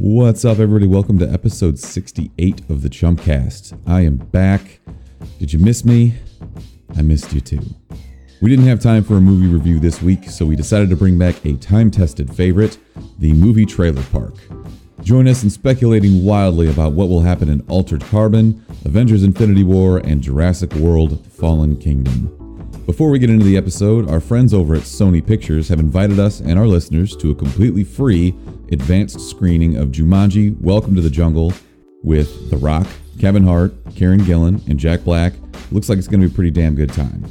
What's up, everybody? Welcome to episode 68 of the CHUMPcast. I am back. Did you miss me? I missed you too. We didn't have time for a movie review this week, so we decided to bring back a time-tested favorite, the movie Trailer Park. Join us in speculating wildly about what will happen in Altered Carbon, Avengers Infinity War, and Jurassic World Fallen Kingdom. Before we get into the episode, our friends over at Sony Pictures have invited us and our listeners to a completely free advanced screening of Jumanji: Welcome to the Jungle with The Rock, Kevin Hart, Karen Gillan, and Jack Black. Looks like it's going to be a pretty damn good time.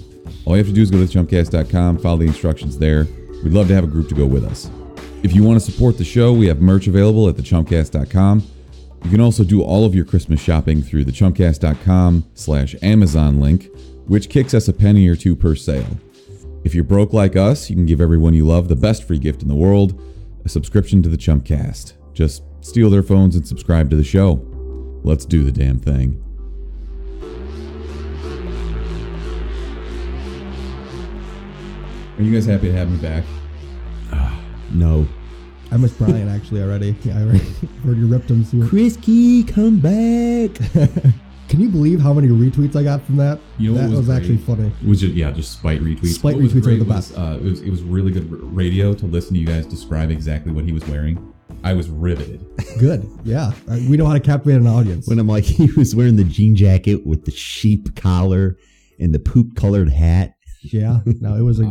All you have to do is go to chumpcast.com, follow the instructions there. We'd love to have a group to go with us. If you want to support the show, we have merch available at thechumpcast.com. You can also do all of your Christmas shopping through the chumpcast.com/Amazon link, which kicks us a penny or two per sale. If you're broke like us, you can give everyone you love the best free gift in the world, a subscription to the CHUMPcast. Just steal their phones and subscribe to the show. Let's do the damn thing. Are you guys happy to have me back? No. I miss Brian actually already. Yeah, I already heard you ripped him through. Chrisky, come back. Can you believe how many retweets I got from that? You know, that was actually funny. It was just spite retweets. Spite retweets are the best. It was really good radio to listen to you guys describe exactly what he was wearing. I was riveted. Good. Yeah. We know how to captivate an audience. When I'm like, he was wearing the jean jacket with the sheep collar and the poop colored hat. Yeah. No, it was a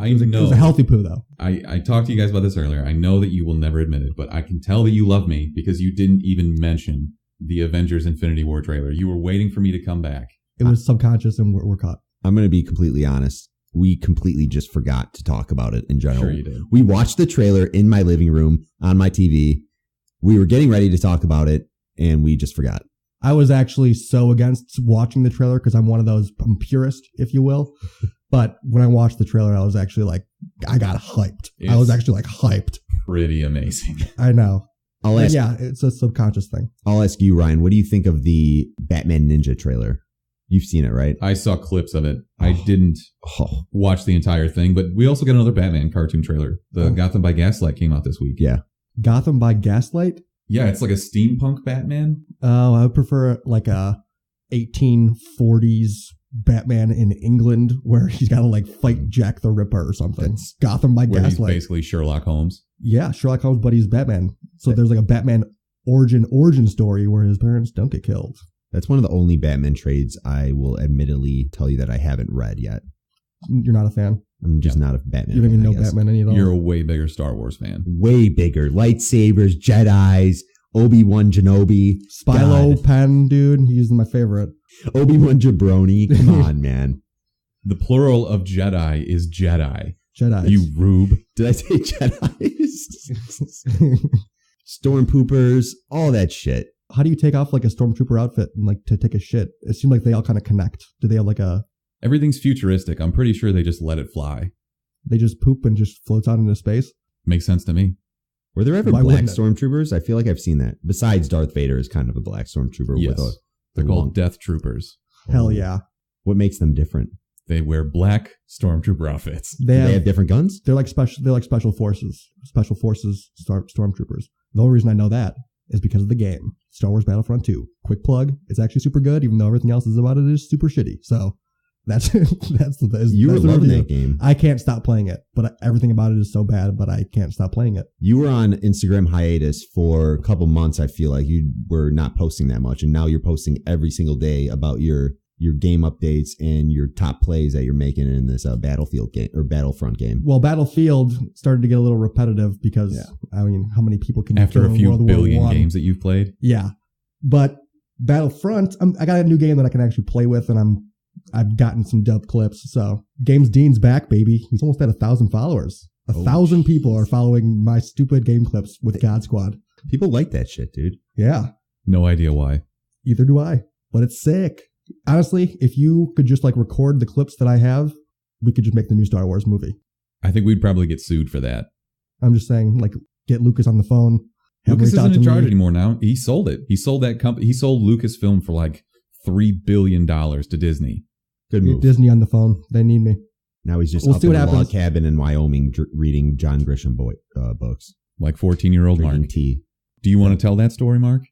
healthy poo though. I talked to you guys about this earlier. I know that you will never admit it, but I can tell that you love me because you didn't even mention the Avengers Infinity War trailer. You were waiting for me to come back. It was subconscious and we're caught. I'm going to be completely honest. We completely just forgot to talk about it in general. Sure you did. We watched the trailer in my living room on my TV. We were getting ready to talk about it and we just forgot. I was actually so against watching the trailer because I'm one of those, I'm purist, if you will. But when I watched the trailer, I was actually like, I got hyped. I was actually like hyped. Pretty amazing. I know. Yeah, it's a subconscious thing. I'll ask you, Ryan, what do you think of the Batman Ninja trailer? You've seen it, right? I saw clips of it. I didn't watch the entire thing, but we also got another Batman cartoon trailer. The Gotham by Gaslight came out this week. Yeah. Gotham by Gaslight? Yeah, it's like a steampunk Batman. Oh, I would prefer like a 1840s Batman in England where he's got to like fight Jack the Ripper or something. That's Gotham by Gaslight. He's basically Sherlock Holmes. Yeah, Sherlock Holmes, but he's Batman. So there's like a Batman origin story where his parents don't get killed. That's one of the only Batman trades I will admittedly tell you that I haven't read yet. You're not a fan? I'm just not a Batman fan. You don't even know Batman any at all? You're a way bigger Star Wars fan. Way bigger. Lightsabers, Jedis, Obi-Wan Kenobi. Spylo Pen, dude. He's my favorite. Obi-Wan Jabroni. Come on, man. The plural of Jedi is Jedi. Jedi. You rube. Did I say Jedis? Stormtroopers, all that shit. How do you take off like a stormtrooper outfit and like to take a shit? It seemed like they all kind of connect. Do they have like a... Everything's futuristic. I'm pretty sure they just let it fly. They just poop and just floats out into space? Makes sense to me. Were there ever black stormtroopers? I feel like I've seen that. Besides Darth Vader is kind of a black stormtrooper. Yes. They're called Death Troopers. Hell yeah. What makes them different? They wear black stormtrooper outfits. They have different guns? They're like special forces. Special forces stormtroopers. The only reason I know that is because of the game. Star Wars Battlefront 2. Quick plug. It's actually super good, even though everything else is about it is super shitty. So that's the You were loving review. that game. I can't stop playing it, but everything about it is so bad, but I can't stop playing it. You were on Instagram hiatus for a couple months. I feel like you were not posting that much, and now you're posting every single day about your game updates and your top plays that you're making in this Battlefield game or Battlefront game. Well, Battlefield started to get a little repetitive because I mean, how many people can you after kill a few World billion War I? Games that you've played? Yeah, but Battlefront, I got a new game that I can actually play with, and I've gotten some dub clips. So Games Dean's back, baby. He's almost at 1,000 followers. 1,000 people are following my stupid game clips with God Squad. People like that shit, dude. Yeah. No idea why. Either do I, but it's sick. Honestly, if you could just like record the clips that I have, we could just make the new Star Wars movie. I think we'd probably get sued for that. I'm just saying, like, get Lucas on the phone. Lucas isn't in charge anymore now. He sold it. He sold that company. He sold Lucasfilm for like $3 billion to Disney. Good move. Disney on the phone. They need me. Now he's just up in a log cabin in Wyoming reading John Grisham books. Like 14-year-old Mark. Tea. Do you want to tell that story, Mark?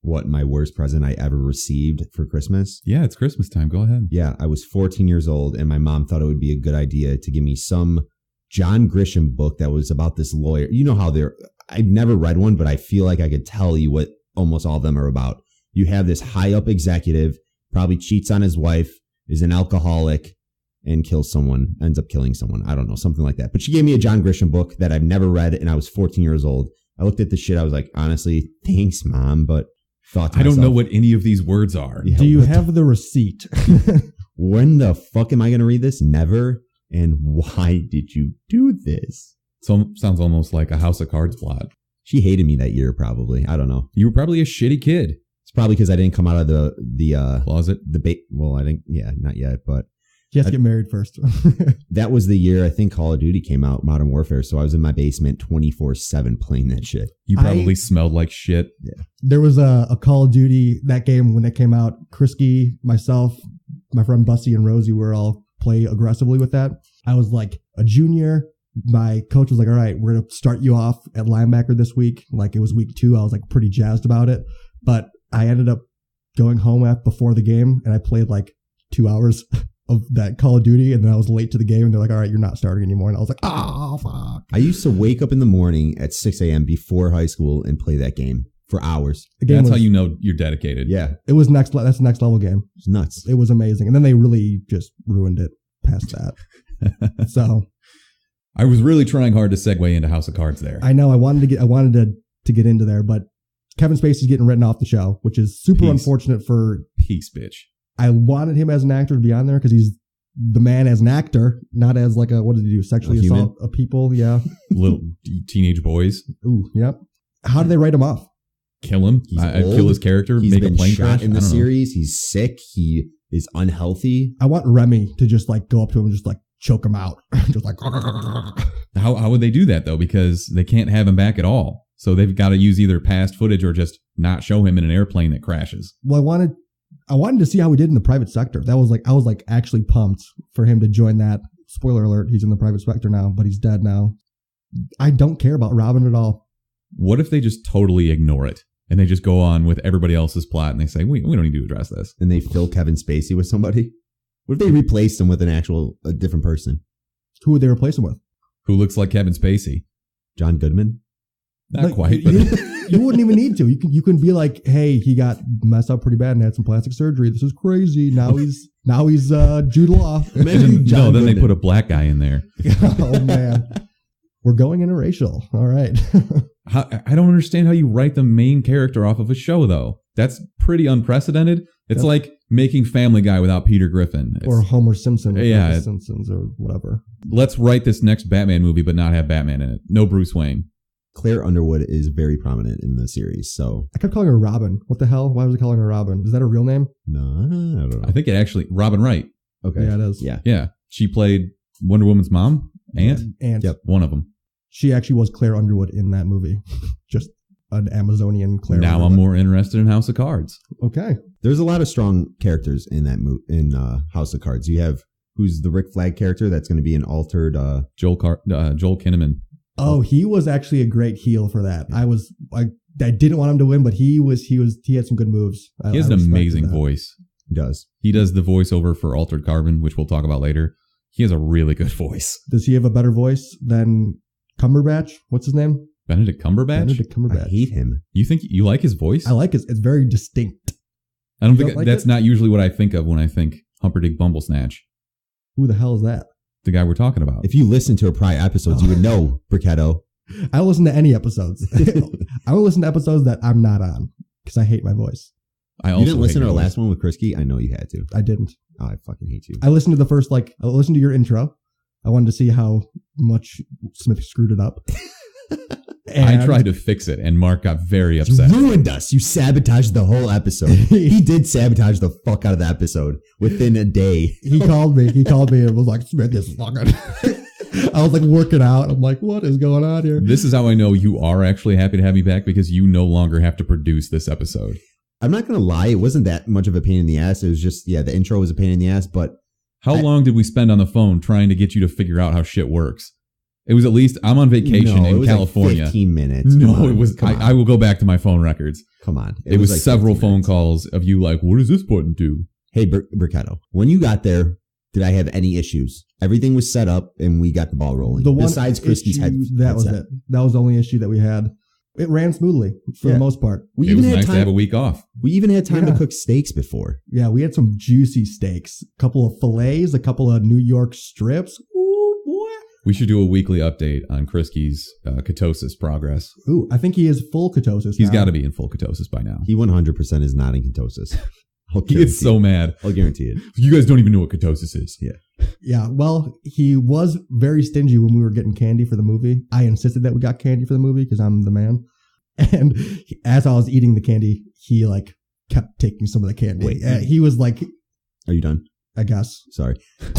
What, my worst present I ever received for Christmas? Yeah, it's Christmas time. Go ahead. Yeah, I was 14 years old, and my mom thought it would be a good idea to give me some John Grisham book that was about this lawyer. You know how I've never read one, but I feel like I could tell you what almost all of them are about. You have this high up executive, probably cheats on his wife, is an alcoholic, and ends up killing someone. I don't know, something like that. But she gave me a John Grisham book that I've never read, and I was 14 years old. I looked at the shit. I was like, honestly, thanks, Mom, but thought to myself, I don't know what any of these words are. Do you have the receipt? When the fuck am I going to read this? Never. And why did you do this? So sounds almost like a House of Cards plot. She hated me that year, probably. I don't know. You were probably a shitty kid. It's probably because I didn't come out of the closet. Well, I think, yeah, not yet, but You have to get married first. that was the year I think Call of Duty came out, Modern Warfare. So I was in my basement 24/7 playing that shit. You probably smelled like shit. Yeah. There was a Call of Duty, that game when it came out. Krisky, myself, my friend Bussy, and Rosie were all play aggressively with that. I was like a junior. My coach was like, all right, we're going to start you off at linebacker this week. Like it was week 2. I was like pretty jazzed about it. But I ended up going home before the game and I played like 2 hours of that Call of Duty, and then I was late to the game, and they're like, all right, you're not starting anymore. And I was like, oh, fuck. I used to wake up in the morning at 6 a.m. before high school and play that game for hours. That's how you know you're dedicated. Yeah. It was that's the next level game. It's nuts. It was amazing. And then they really just ruined it past that. So I was really trying hard to segue into House of Cards there. I know I wanted to get into there, but Kevin Spacey's getting written off the show, which is super unfortunate for Peace, bitch. I wanted him as an actor to be on there because he's the man as an actor, not as like what did he do? Sexually assault people? Yeah. Little teenage boys. Ooh, yep. How did they write him off? Kill him. Kill his character. He's make been a plane shot crash in the series. He's sick. He is unhealthy. I want Remy to just like go up to him and just like choke him out. Just like. How would they do that though? Because they can't have him back at all. So they've got to use either past footage or just not show him in an airplane that crashes. Well, I wanted to see how he did in the private sector. I was like actually pumped for him to join that. Spoiler alert, he's in the private sector now, but he's dead now. I don't care about Robin at all. What if they just totally ignore it and they just go on with everybody else's plot and they say, we don't need to address this. And they fill Kevin Spacey with somebody? What if they replaced him with a different person? Who would they replace him with? Who looks like Kevin Spacey? John Goodman? Not quite, but you wouldn't even need to. You can be like, hey, he got messed up pretty bad and had some plastic surgery. This is crazy. Now he's Jude Law. Then they put a black guy in there. Oh man, we're going interracial. All right. I don't understand how you write the main character off of a show though. That's pretty unprecedented. It's like making Family Guy without Peter Griffin. Or Homer Simpson with The Simpsons or whatever. Let's write this next Batman movie but not have Batman in it. No Bruce Wayne. Claire Underwood is very prominent in the series, so... I kept calling her Robin. What the hell? Why was I calling her Robin? Is that her real name? No, I don't know. I think it actually... Robin Wright. Okay. Yeah, it is. Yeah. She played Wonder Woman's mom? Aunt? Aunt. Yep. One of them. She actually was Claire Underwood in that movie. Just an Amazonian Claire Now Underwood. I'm more interested in House of Cards. Okay. There's a lot of strong characters in that in House of Cards. You have... Who's the Rick Flag character? That's going to be an altered... Joel Kinnaman. Oh, he was actually a great heel for that. I didn't want him to win, but he had some good moves. He has an amazing voice. He does. He does the voiceover for Altered Carbon, which we'll talk about later. He has a really good voice. Does he have a better voice than Cumberbatch? What's his name? Benedict Cumberbatch? I hate him. You think you like his voice? I like it. It's very distinct. I don't think that's not usually what I think of when I think Humperdinck Bumblesnatch. Who the hell is that? The guy we're talking about. If you listen to our prior episodes, you would know, Bricketto. I don't listen to any episodes. I don't listen to episodes that I'm not on because I hate my voice. You didn't listen to our last one with Krisky? I know you had to. I didn't. Oh, I fucking hate you. I listened to I listened to your intro. I wanted to see how much Smith screwed it up. I tried to fix it, and Mark got very upset. You ruined us. You sabotaged the whole episode. He did sabotage the fuck out of the episode within a day. He called me and was like, Smith is fucking... I was like working out. I'm like, what is going on here? This is how I know you are actually happy to have me back, because you no longer have to produce this episode. I'm not going to lie. It wasn't that much of a pain in the ass. It was just, the intro was a pain in the ass, but... How long did we spend on the phone trying to get you to figure out how shit works? It was at least, I'm on vacation in California. Like 15 minutes. No, it was, I will go back to my phone records. Come on. It was like several phone calls of you like, what does this button do? Hey, Bricchetto, when you got there, did I have any issues? Everything was set up and we got the ball rolling. Besides Christy's head. That was it. That was the only issue that we had. It ran smoothly for the most part. It was nice to have a week off. We even had time to cook steaks before. Yeah, we had some juicy steaks. A couple of fillets, a couple of New York strips. Ooh, boy. We should do a weekly update on Krisky's ketosis progress. Ooh, I think he is full ketosis. He's got to be in full ketosis by now. He 100% is not in ketosis. He gets so mad. I'll guarantee it. You guys don't even know what ketosis is. Yeah. Yeah. Well, he was very stingy when we were getting candy for the movie. I insisted that we got candy for the movie because I'm the man. And as I was eating the candy, he like kept taking some of the candy. Wait. He was like, "Are you done?" I guess. Sorry.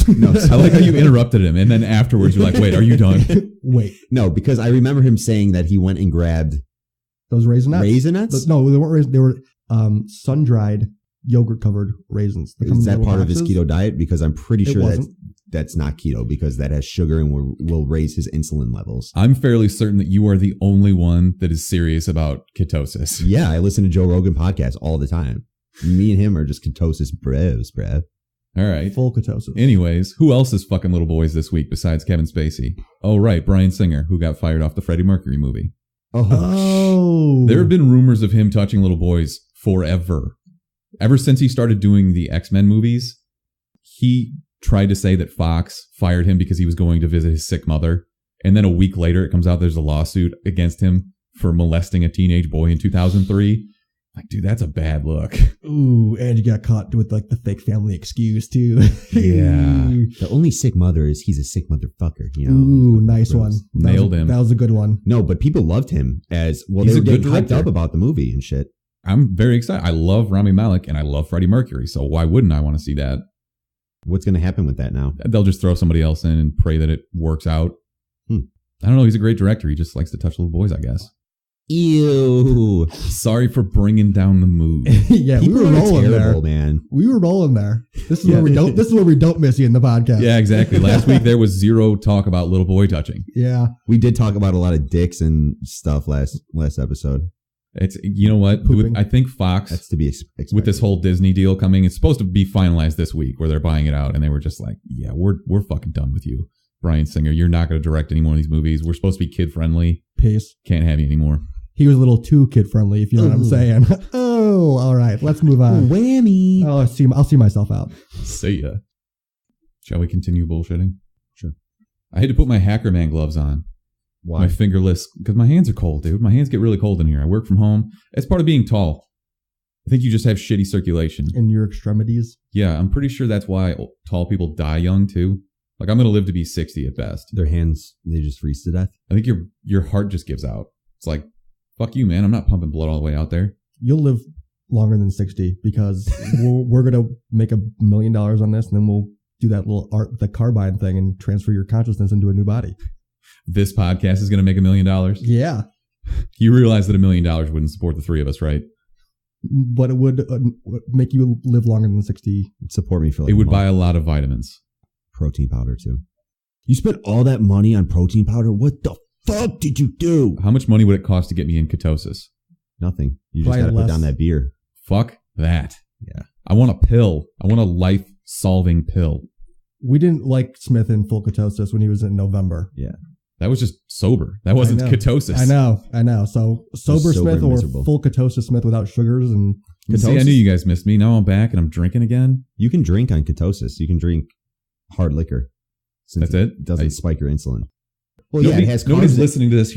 No. I like how you interrupted him, and then afterwards you're like, "Wait, are you done?" Wait. No, because I remember him saying that he went and grabbed those raisinets. Raisinets? No, they weren't raisins. They were sun-dried yogurt-covered raisins. Is that part of his keto diet? Because I'm pretty sure that's not keto because that has sugar and will raise his insulin levels. I'm fairly certain that you are the only one that is serious about ketosis. Yeah, I listen to Joe Rogan podcasts all the time. Me and him are just ketosis bros, bruh. All right. Full ketosis. Anyways, who else is fucking little boys this week besides Kevin Spacey? Oh, right. Bryan Singer, who got fired off the Freddie Mercury movie. Oh. There have been rumors of him touching little boys forever. Ever since he started doing the X-Men movies, he tried to say that Fox fired him because he was going to visit his sick mother. And then a week later, it comes out there's a lawsuit against him for molesting a teenage boy in 2003. Like, dude, that's a bad look. Ooh, and you got caught with like the fake family excuse too. Yeah. The only sick mother is he's a sick motherfucker. You know. Ooh, nice one. Nailed him. That was a good one. No, but people loved him as well. He's they a were good getting hyped director. up about the movie and shit. I'm very excited. I love Rami Malek and I love Freddie Mercury. So why wouldn't I want to see that? What's going to happen with that now? They'll just throw somebody else in and pray that it works out. I don't know. He's a great director. He just likes to touch little boys, I guess. Ew. Sorry for bringing down the mood. Yeah, People we were rolling terrible, there. man. We were rolling there. This is where we don't. This is where we don't miss you in the podcast. Yeah, exactly. Last week there was zero talk about little boy touching. Yeah. We did talk about a lot of dicks and stuff last episode. It's, you know what? Pooping. I think Fox, That's to be expected. with this whole Disney deal coming, it's supposed to be finalized this week where they're buying it out, and they were just like, yeah, we're fucking done with you, Bryan Singer. You're not going to direct any more of these movies. We're supposed to be kid friendly. Peace. Can't have you anymore. He was a little too kid friendly, if you know what I'm saying. Oh, all right. Let's move on. Whammy. Oh, I'll see myself out. See ya. Shall we continue bullshitting? Sure. I had to put my hacker man gloves on. Why? My fingerless, because my hands are cold, dude. My hands get really cold in here. I work from home. It's part of being tall. I think you just have shitty circulation. In your extremities. Yeah, I'm pretty sure that's why tall people die young too. Like, I'm going to live to be 60 at best. Their hands, they just freeze to death. I think your heart just gives out. It's like, fuck you, man. I'm not pumping blood all the way out there. You'll live longer than 60 because we're going to make $1 million on this, and then we'll do that little art, the carbine thing, and transfer your consciousness into a new body. This podcast is going to make $1 million. Yeah. You realize that $1 million wouldn't support the three of us, right? But it would make you live longer than 60. Support me for like It would a month. buy a lot of vitamins. Protein powder too. You spent all that money on protein powder? What the fuck did you do? How much money would it cost to get me in ketosis? Nothing. You just Probably got to put less. down that beer. Fuck that. Yeah. I want a pill. I want a life-solving pill. We didn't like Smith in full ketosis when he was in November. Yeah. That was just sober. That wasn't I know. ketosis. I know. So sober sober Smith and or miserable. full ketosis Smith without sugars and ketosis. See, I knew you guys missed me. Now I'm back and I'm drinking again. You can drink on ketosis. You can drink hard liquor. Since That's it? doesn't spike your insulin. Well, Nobody- yeah, it has nobody's carbs in- listening to this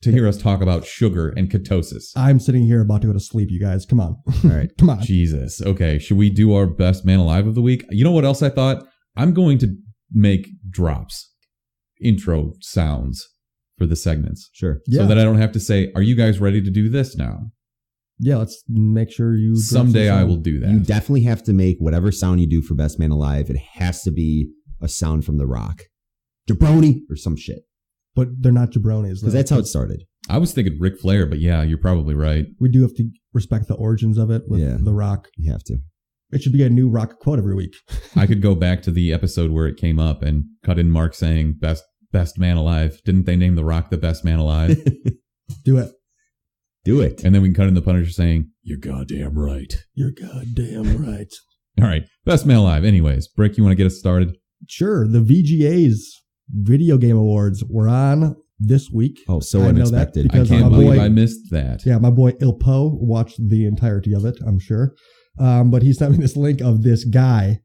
to hear us talk about sugar and ketosis. I'm sitting here about to go to sleep, you guys. Come on. All right. Come on. Jesus. Okay. Should we do our best man alive of the week? You know what else I thought? I'm going to make drops, intro sounds for the segments. Sure. Yeah. So that I don't have to say, are you guys ready to do this now? Yeah, let's make sure you. drop Someday some I sound. will do that. You definitely have to make whatever sound you do for Best Man Alive. It has to be a sound from The Rock. Jabroni or some shit. But they're not jabronis. Because that's how it started. I was thinking Ric Flair, but yeah, you're probably right. We do have to respect the origins of it with Yeah. The Rock. You have to. It should be a new Rock quote every week. I could go back to the episode where it came up and cut in Mark saying best best man alive. Didn't they name The Rock the best man alive? Do it. Do it. And then we can cut in the Punisher saying, "You're goddamn right." You're goddamn right. All right. Best man alive. Anyways, Brick, you want to get us started? Sure. The VGA's Video Game Awards were on this week. Oh, so I know unexpected. that because I can't my believe boy- I missed that. Yeah, my boy Ilpo watched the entirety of it, I'm sure. But he sent me this link of this guy,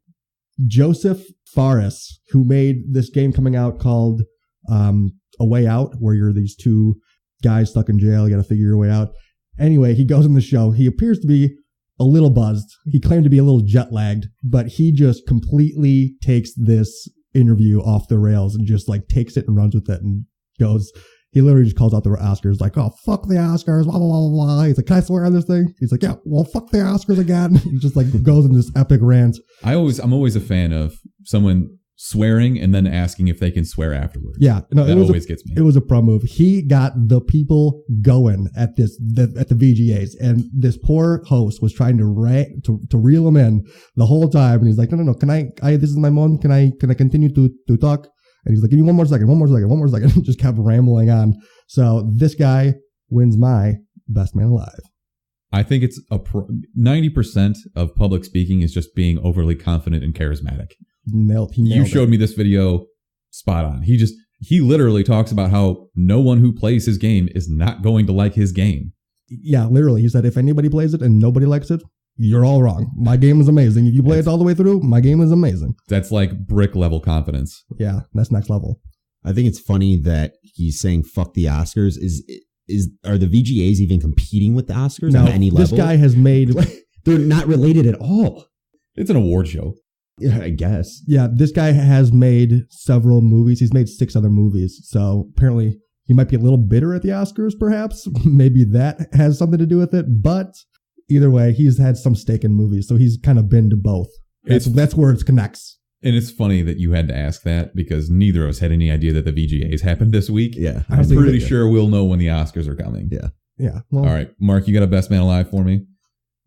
Joseph Fares, who made this game coming out called A Way Out, where you're these two guys stuck in jail. You got to figure your way out. Anyway, he goes on the show. He appears to be a little buzzed. He claimed to be a little jet lagged, but he just completely takes this interview off the rails and just like takes it and runs with it and goes. He literally just calls out the Oscars like, "Oh, fuck the Oscars, blah, blah, blah, blah." He's like, "Can I swear on this thing?" He's like, "Yeah, well, fuck the Oscars again." He just like goes in this epic rant. I'm always a fan of someone swearing and then asking if they can swear afterwards. Yeah, no, that always gets me. It was a pro move. He got the people going at the VGAs, and this poor host was trying to reel him in the whole time. And he's like, "No, can I this is my mom. Can I continue to talk?" And he's like, "Give me one more second. And just kept rambling on. So this guy wins my best man alive. I think it's 90% of public speaking is just being overly confident and charismatic. He nailed You it. showed me this video spot on. He literally talks about how no one who plays his game is not going to like his game. Yeah, literally. He said, if anybody plays it and nobody likes it, you're all wrong. My game is amazing. If you play it all the way through, my game is amazing. That's like brick level confidence. Yeah, that's next level. I think it's funny that he's saying fuck the Oscars. Are the VGAs even competing with the Oscars No, on any level? this guy has made... They're not related at all. It's an award show. Yeah, I guess. Yeah, this guy has made several movies. He's made 6 other movies. So apparently he might be a little bitter at the Oscars, perhaps. Maybe that has something to do with it. But either way, he's had some stake in movies. So he's kind of been to both. That's where it connects. And it's funny that you had to ask that because neither of us had any idea that the VGAs happened this week. Yeah. I'm pretty sure we'll know when the Oscars are coming. Yeah. Yeah. Well, All right. Mark, you got a best man alive for me?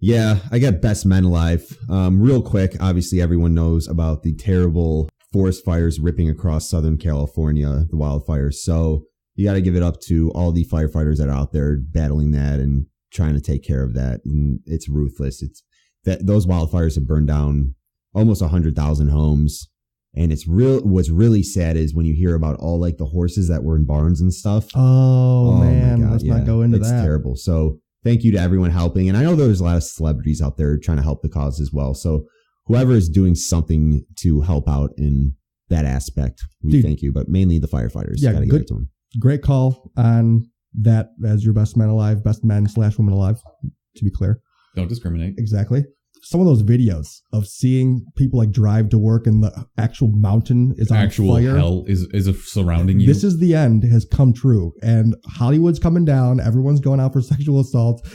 Yeah, I got best men alive. Real quick, obviously everyone knows about the terrible forest fires ripping across Southern California, the wildfires. So you got to give it up to all the firefighters that are out there battling that and trying to take care of that. And it's ruthless. It's that those wildfires have burned down almost 100,000 homes. And what's really sad is when you hear about all like the horses that were in barns and stuff. Oh man, my God, let's not go into it's that. It's terrible. So thank you to everyone helping. And I know there's a lot of celebrities out there trying to help the cause as well. So whoever is doing something to help out in that aspect, we thank you. But mainly the firefighters. Yeah, Gotta give it to them. Great call on that as your best man alive, best man/woman alive, to be clear. Don't discriminate. Exactly. Some of those videos of seeing people like drive to work and the actual mountain is on Actual fire. hell is surrounding you. This is the end has come true, and Hollywood's coming down. Everyone's going out for sexual assault.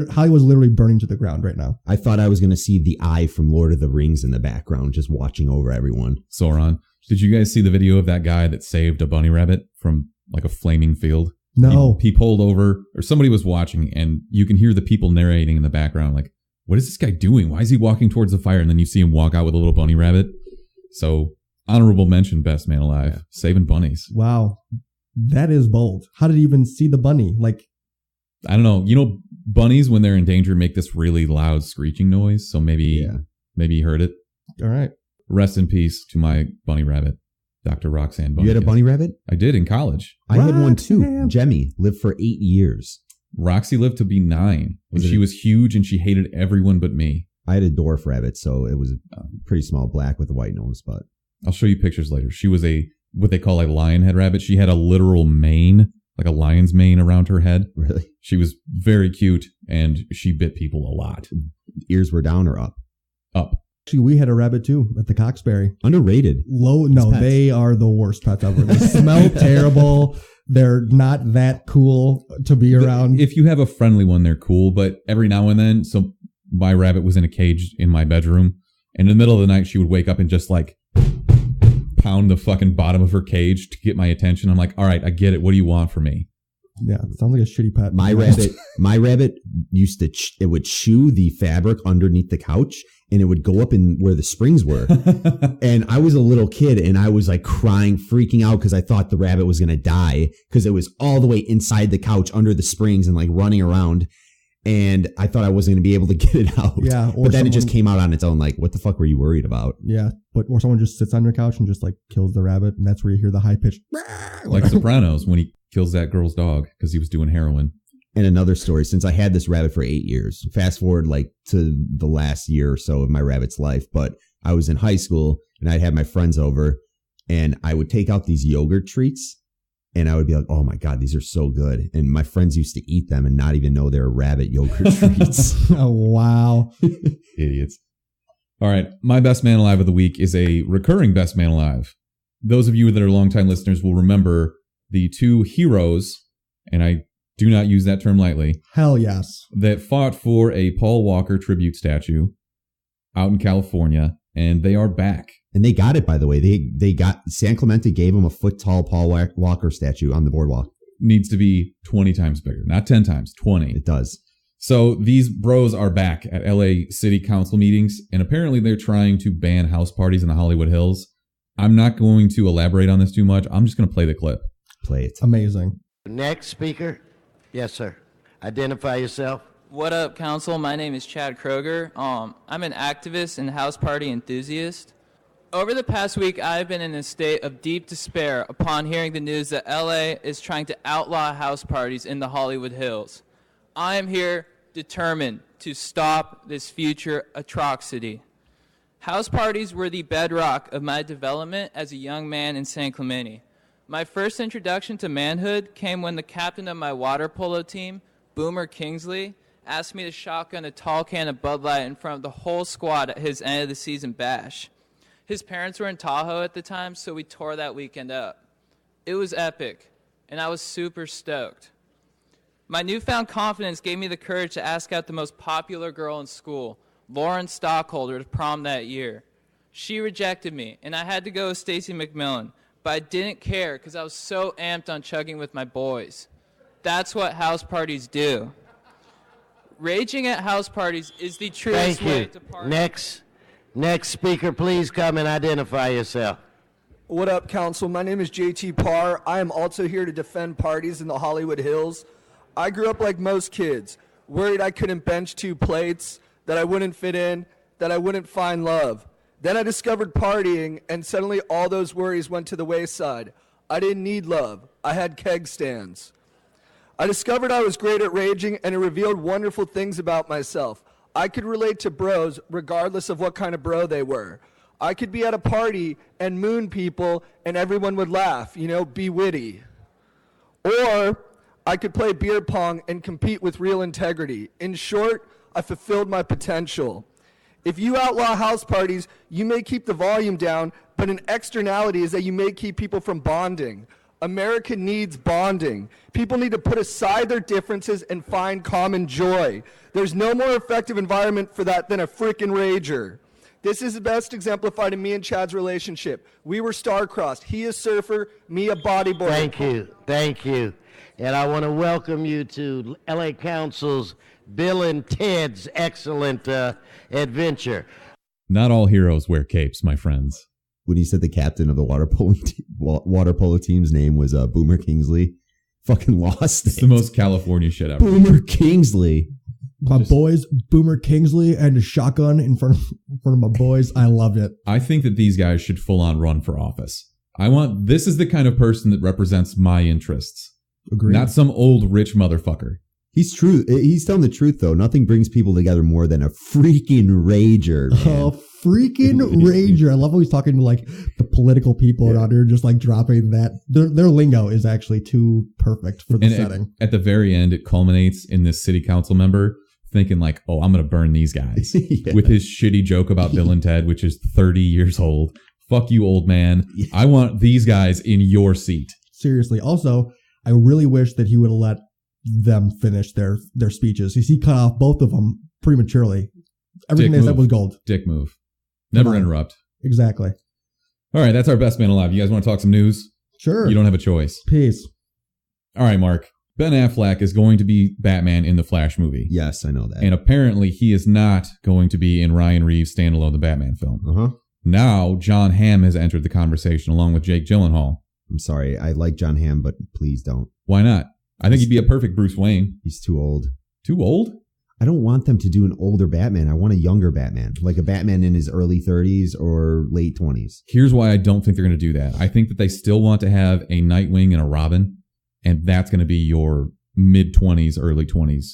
Hollywood's literally burning to the ground right now. I thought I was going to see the eye from Lord of the Rings in the background, just watching over everyone. Sauron. Did you guys see the video of that guy that saved a bunny rabbit from like a flaming field? No. He pulled over, or somebody was watching, and you can hear the people narrating in the background like, what is this guy doing? Why is he walking towards the fire? And then you see him walk out with a little bunny rabbit. So honorable mention, best man alive, saving bunnies. Wow. That is bold. How did he even see the bunny? Like, I don't know. You know, bunnies, when they're in danger, make this really loud screeching noise. So maybe he heard it. all right. Rest in peace to my bunny rabbit, Dr. Roxanne Bunny. You had a bunny rabbit? I did in college. I had one too. Roxanne. Jemmy lived for 8 years. Roxy lived to be 9. And she was huge and she hated everyone but me. I had a dwarf rabbit, so it was pretty small, black with a white nose, but I'll show you pictures later. She was what they call a lion head rabbit. She had a literal mane, like a lion's mane around her head. really, She was very cute and she bit people a lot. ears were down or up. Up. Actually, we had a rabbit too at the Coxbury. Underrated. No, pets. they are the worst pets ever. They smell terrible. They're not that cool to be around. If you have a friendly one, they're cool. But every now and then, so my rabbit was in a cage in my bedroom. And in the middle of the night, she would wake up and just like pound the fucking bottom of her cage to get my attention. I'm like, all right, I get it. What do you want from me? Yeah, it sounds like a shitty pet. My rabbit used to, it would chew the fabric underneath the couch and it would go up in where the springs were. And I was a little kid and I was like crying, freaking out because I thought the rabbit was going to die because it was all the way inside the couch under the springs and like running around. And I thought I wasn't going to be able to get it out. Yeah. But then it just came out on its own. Like, what the fuck were you worried about? Yeah. Or someone just sits on your couch and just like kills the rabbit. And that's where you hear the high pitched. Like Sopranos when he kills that girl's dog because he was doing heroin. And another story, since I had this rabbit for 8 years, fast forward like to the last year or so of my rabbit's life, but I was in high school and I'd have my friends over and I would take out these yogurt treats and I would be like, oh my God, these are so good. And my friends used to eat them and not even know they were rabbit yogurt treats. Oh, wow. Idiots. All right. My best man alive of the week is a recurring best man alive. Those of you that are longtime listeners will remember the two heroes, and I do not use that term lightly. Hell yes. That fought for a Paul Walker tribute statue out in California, and they are back. And they got it, by the way. They got, San Clemente gave them a foot-tall Paul Walker statue on the boardwalk. Needs to be 20 times bigger. Not 10 times, 20. It does. So these bros are back at LA City Council meetings, and apparently they're trying to ban house parties in the Hollywood Hills. I'm not going to elaborate on this too much. I'm just going to play the clip. Play it. Amazing. Next speaker. Yes, sir. Identify yourself. What up, council? My name is Chad Kroger. I'm an activist and house party enthusiast. Over the past week, I've been in a state of deep despair upon hearing the news that LA is trying to outlaw house parties in the Hollywood Hills. I am here determined to stop this future atrocity. House parties were the bedrock of my development as a young man in San Clemente. My first introduction to manhood came when the captain of my water polo team, Boomer Kingsley, asked me to shotgun a tall can of Bud Light in front of the whole squad at his end of the season bash. His parents were in Tahoe at the time, so we tore that weekend up. It was epic, and I was super stoked. My newfound confidence gave me the courage to ask out the most popular girl in school, Lauren Stockholder, to prom that year. She rejected me, and I had to go with Stacy McMillan, but I didn't care because I was so amped on chugging with my boys. That's what house parties do. Raging at house parties is the truest way to party. Next speaker, please come and identify yourself. What up, council? My name is JT Parr. I am also here to defend parties in the Hollywood Hills. I grew up like most kids, worried I couldn't bench 2 plates, that I wouldn't fit in, that I wouldn't find love. Then I discovered partying, and suddenly all those worries went to the wayside. I didn't need love. I had keg stands. I discovered I was great at raging, and it revealed wonderful things about myself. I could relate to bros regardless of what kind of bro they were. I could be at a party and moon people, and everyone would laugh, be witty. Or I could play beer pong and compete with real integrity. In short, I fulfilled my potential. If you outlaw house parties, you may keep the volume down, but an externality is that you may keep people from bonding. America needs bonding. People need to put aside their differences and find common joy. There's no more effective environment for that than a frickin' rager. This is best exemplified in me and Chad's relationship. We were star-crossed. He a surfer, me a bodyboarder. Thank you. And I want to welcome you to LA Council's Bill and Ted's excellent adventure. Not all heroes wear capes, my friends. When he said the captain of the water polo team's name was Boomer Kingsley, fucking lost it. It's the most California shit ever. Boomer Kingsley. My boys, Boomer Kingsley, and a shotgun in front of my boys. I loved it. I think that these guys should full on run for office. This is the kind of person that represents my interests. Agreed. Not some old rich motherfucker. He's true. He's telling the truth, though. Nothing brings people together more than a freaking rager, man. A freaking rager. I love how he's talking to like the political people around here, just like dropping that. Their lingo is actually too perfect for the setting. At the very end, it culminates in this city council member thinking like, oh, I'm going to burn these guys with his shitty joke about Bill and Ted, which is 30 years old. Fuck you, old man. Yeah. I want these guys in your seat. Seriously. Also, I really wish that he would have let them finish their speeches. He cut off both of them prematurely. Everything they said was gold. Dick move. Never interrupt. Exactly. All right, that's our best man alive. You guys want to talk some news? Sure. You don't have a choice. Peace. All right, Mark. Ben Affleck is going to be Batman in the Flash movie. Yes, I know that. And apparently he is not going to be in Ryan Reeves' standalone The Batman film. Uh-huh. Now, John Hamm has entered the conversation along with Jake Gyllenhaal. I'm sorry. I like John Hamm, but please don't. Why not? I think he'd be a perfect Bruce Wayne. He's too old. Too old? I don't want them to do an older Batman. I want a younger Batman, like a Batman in his early 30s or late 20s. Here's why I don't think they're going to do that. I think that they still want to have a Nightwing and a Robin, and that's going to be your mid-20s, early 20s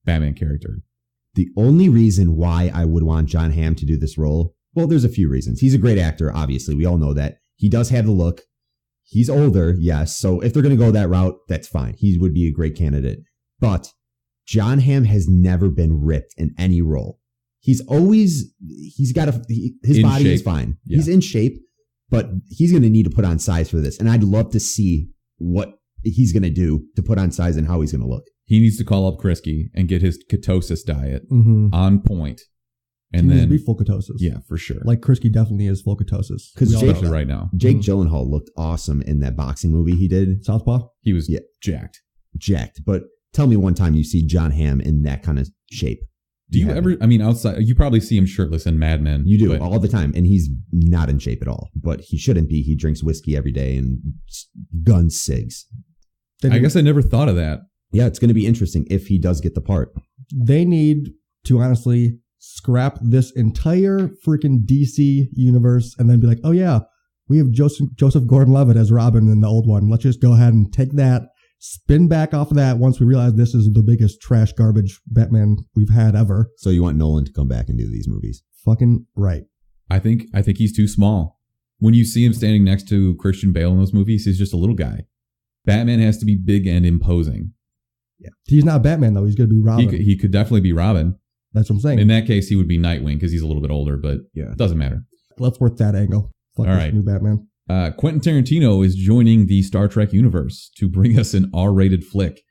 Batman character. The only reason why I would want John Hamm to do this role, well, there's a few reasons. He's a great actor, obviously. We all know that. He does have the look. He's older, yes. So if they're going to go that route, that's fine. He would be a great candidate. But John Hamm has never been ripped in any role. His body is fine. Yeah. He's in shape, but he's going to need to put on size for this. And I'd love to see what he's going to do to put on size and how he's going to look. He needs to call up Krisky and get his ketosis diet on point. And he then needs to be full ketosis. Yeah, for sure. Like Krisky definitely is full ketosis. Because especially right now. Jake Gyllenhaal looked awesome in that boxing movie he did. Southpaw? He was jacked. Jacked. But tell me one time you see John Hamm in that kind of shape. Do you ever, I mean, outside, you probably see him shirtless in Mad Men. You do, all the time. And he's not in shape at all. But he shouldn't be. He drinks whiskey every day and guns cigs. I guess I never thought of that. Yeah, it's going to be interesting if he does get the part. They need to honestly scrap this entire freaking DC universe and then be like, oh yeah, we have Joseph Gordon-Levitt as Robin in the old one. Let's just go ahead and take that, spin back off of that once we realize this is the biggest trash garbage Batman we've had ever. So you want Nolan to come back and do these movies? Fucking right. I think he's too small. When you see him standing next to Christian Bale in those movies, he's just a little guy. Batman has to be big and imposing. Yeah, he's not Batman though. He's going to be Robin. He could definitely be Robin. That's what I'm saying. In that case, he would be Nightwing because he's a little bit older, but it doesn't matter. Let's work that angle. Fuck all this right. new Batman. Quentin Tarantino is joining the Star Trek universe to bring us an R-rated flick.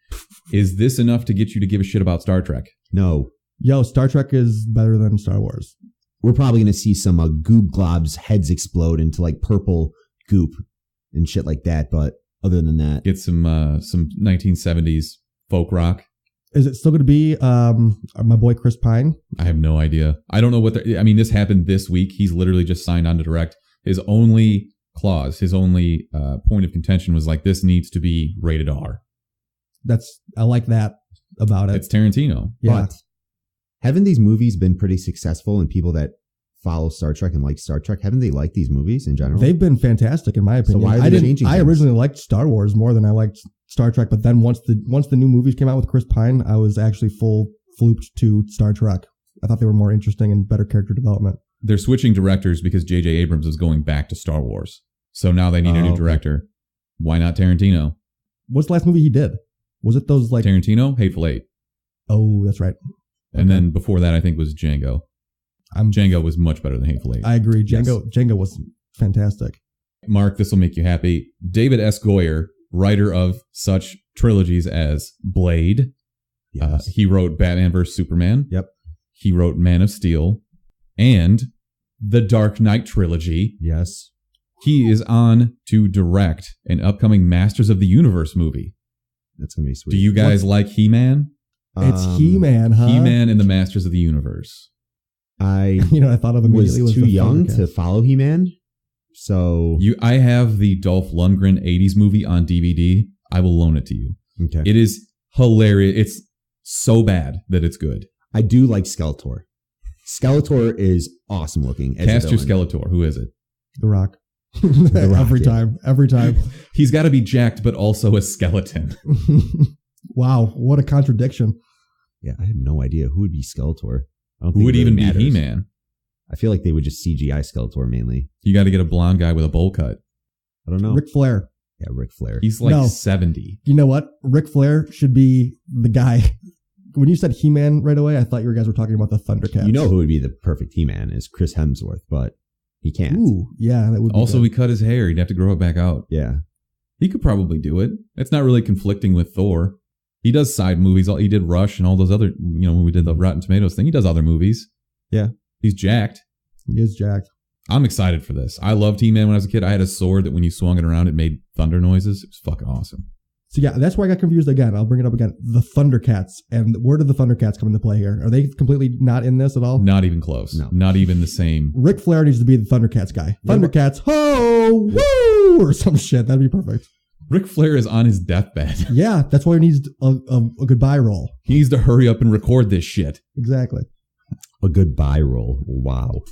Is this enough to get you to give a shit about Star Trek? No. Yo, Star Trek is better than Star Wars. We're probably going to see some goob globs heads explode into like purple goop and shit like that. But other than that, get some 1970s folk rock. Is it still going to be my boy Chris Pine? I have no idea. I don't know what this happened this week. He's literally just signed on to direct. His only clause, his only point of contention was like, this needs to be rated R. I like that about it. It's Tarantino. Yeah. But haven't these movies been pretty successful, and people that follow Star Trek and like Star Trek, haven't they liked these movies in general? They've been fantastic in my opinion. So why are they changing I originally liked Star Wars more than I liked Star Trek, but then once the new movies came out with Chris Pine, I was actually full flooped to Star Trek. I thought they were more interesting and better character development. They're switching directors because J.J. Abrams is going back to Star Wars. So now they need a new director. Why not Tarantino? What's the last movie he did? Was it those like... Tarantino? Hateful Eight. Oh, that's right. And then before that, I think was Django. Django was much better than Hateful Eight. I agree. Django was fantastic. Mark, this will make you happy. David S. Goyer, writer of such trilogies as Blade. Yes. He wrote Batman vs. Superman. Yep. He wrote Man of Steel and the Dark Knight trilogy. Yes. He is on to direct an upcoming Masters of the Universe movie. That's going to be sweet. Do you guys like He-Man? It's He-Man, huh? He-Man and the Masters of the Universe. I thought of immediately was too young to follow He-Man. So I have the Dolph Lundgren 80s movie on DVD. I will loan it to you. Okay. It is hilarious. It's so bad that it's good. I do like Skeletor. Skeletor is awesome looking. Cast your Skeletor. Who is it? The Rock. The Rock, Every time. He's got to be jacked, but also a skeleton. Wow. What a contradiction. Yeah, I have no idea who would be Skeletor. I don't Who think would it really even matters. be He-Man? I feel like they would just CGI Skeletor mainly. You got to get a blonde guy with a bowl cut. I don't know. Ric Flair. Yeah, Ric Flair. He's like 70. You know what? Ric Flair should be the guy. When you said He-Man right away, I thought you guys were talking about the Thundercats. You know who would be the perfect He-Man is Chris Hemsworth, but he can't. Ooh, yeah, that would be Also, good. he cut his hair. He'd have to grow it back out. Yeah. He could probably do it. It's not really conflicting with Thor. He does side movies. He did Rush and all those other, when we did the Rotten Tomatoes thing, he does other movies. Yeah. He's jacked. He is jacked. I'm excited for this. I loved He-Man when I was a kid. I had a sword that when you swung it around, it made thunder noises. It was fucking awesome. So yeah, that's where I got confused again. I'll bring it up again. The Thundercats. And where did the Thundercats come into play here? Are they completely not in this at all? Not even close. No. Not even the same. Ric Flair needs to be the Thundercats guy. Thundercats, ho, woo, or some shit. That'd be perfect. Ric Flair is on his deathbed. Yeah, that's why he needs a goodbye roll. He needs to hurry up and record this shit. Exactly. A goodbye roll. Wow.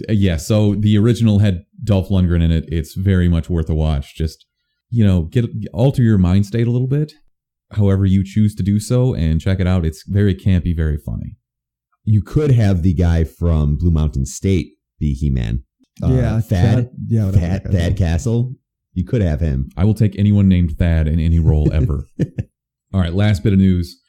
Yeah, so the original had Dolph Lundgren in it. It's very much worth a watch. Just, alter your mind state a little bit, however you choose to do so, and check it out. It's very campy, very funny. You could have the guy from Blue Mountain State be He-Man. Thad Castle. You could have him. I will take anyone named Thad in any role ever. All right, last bit of news.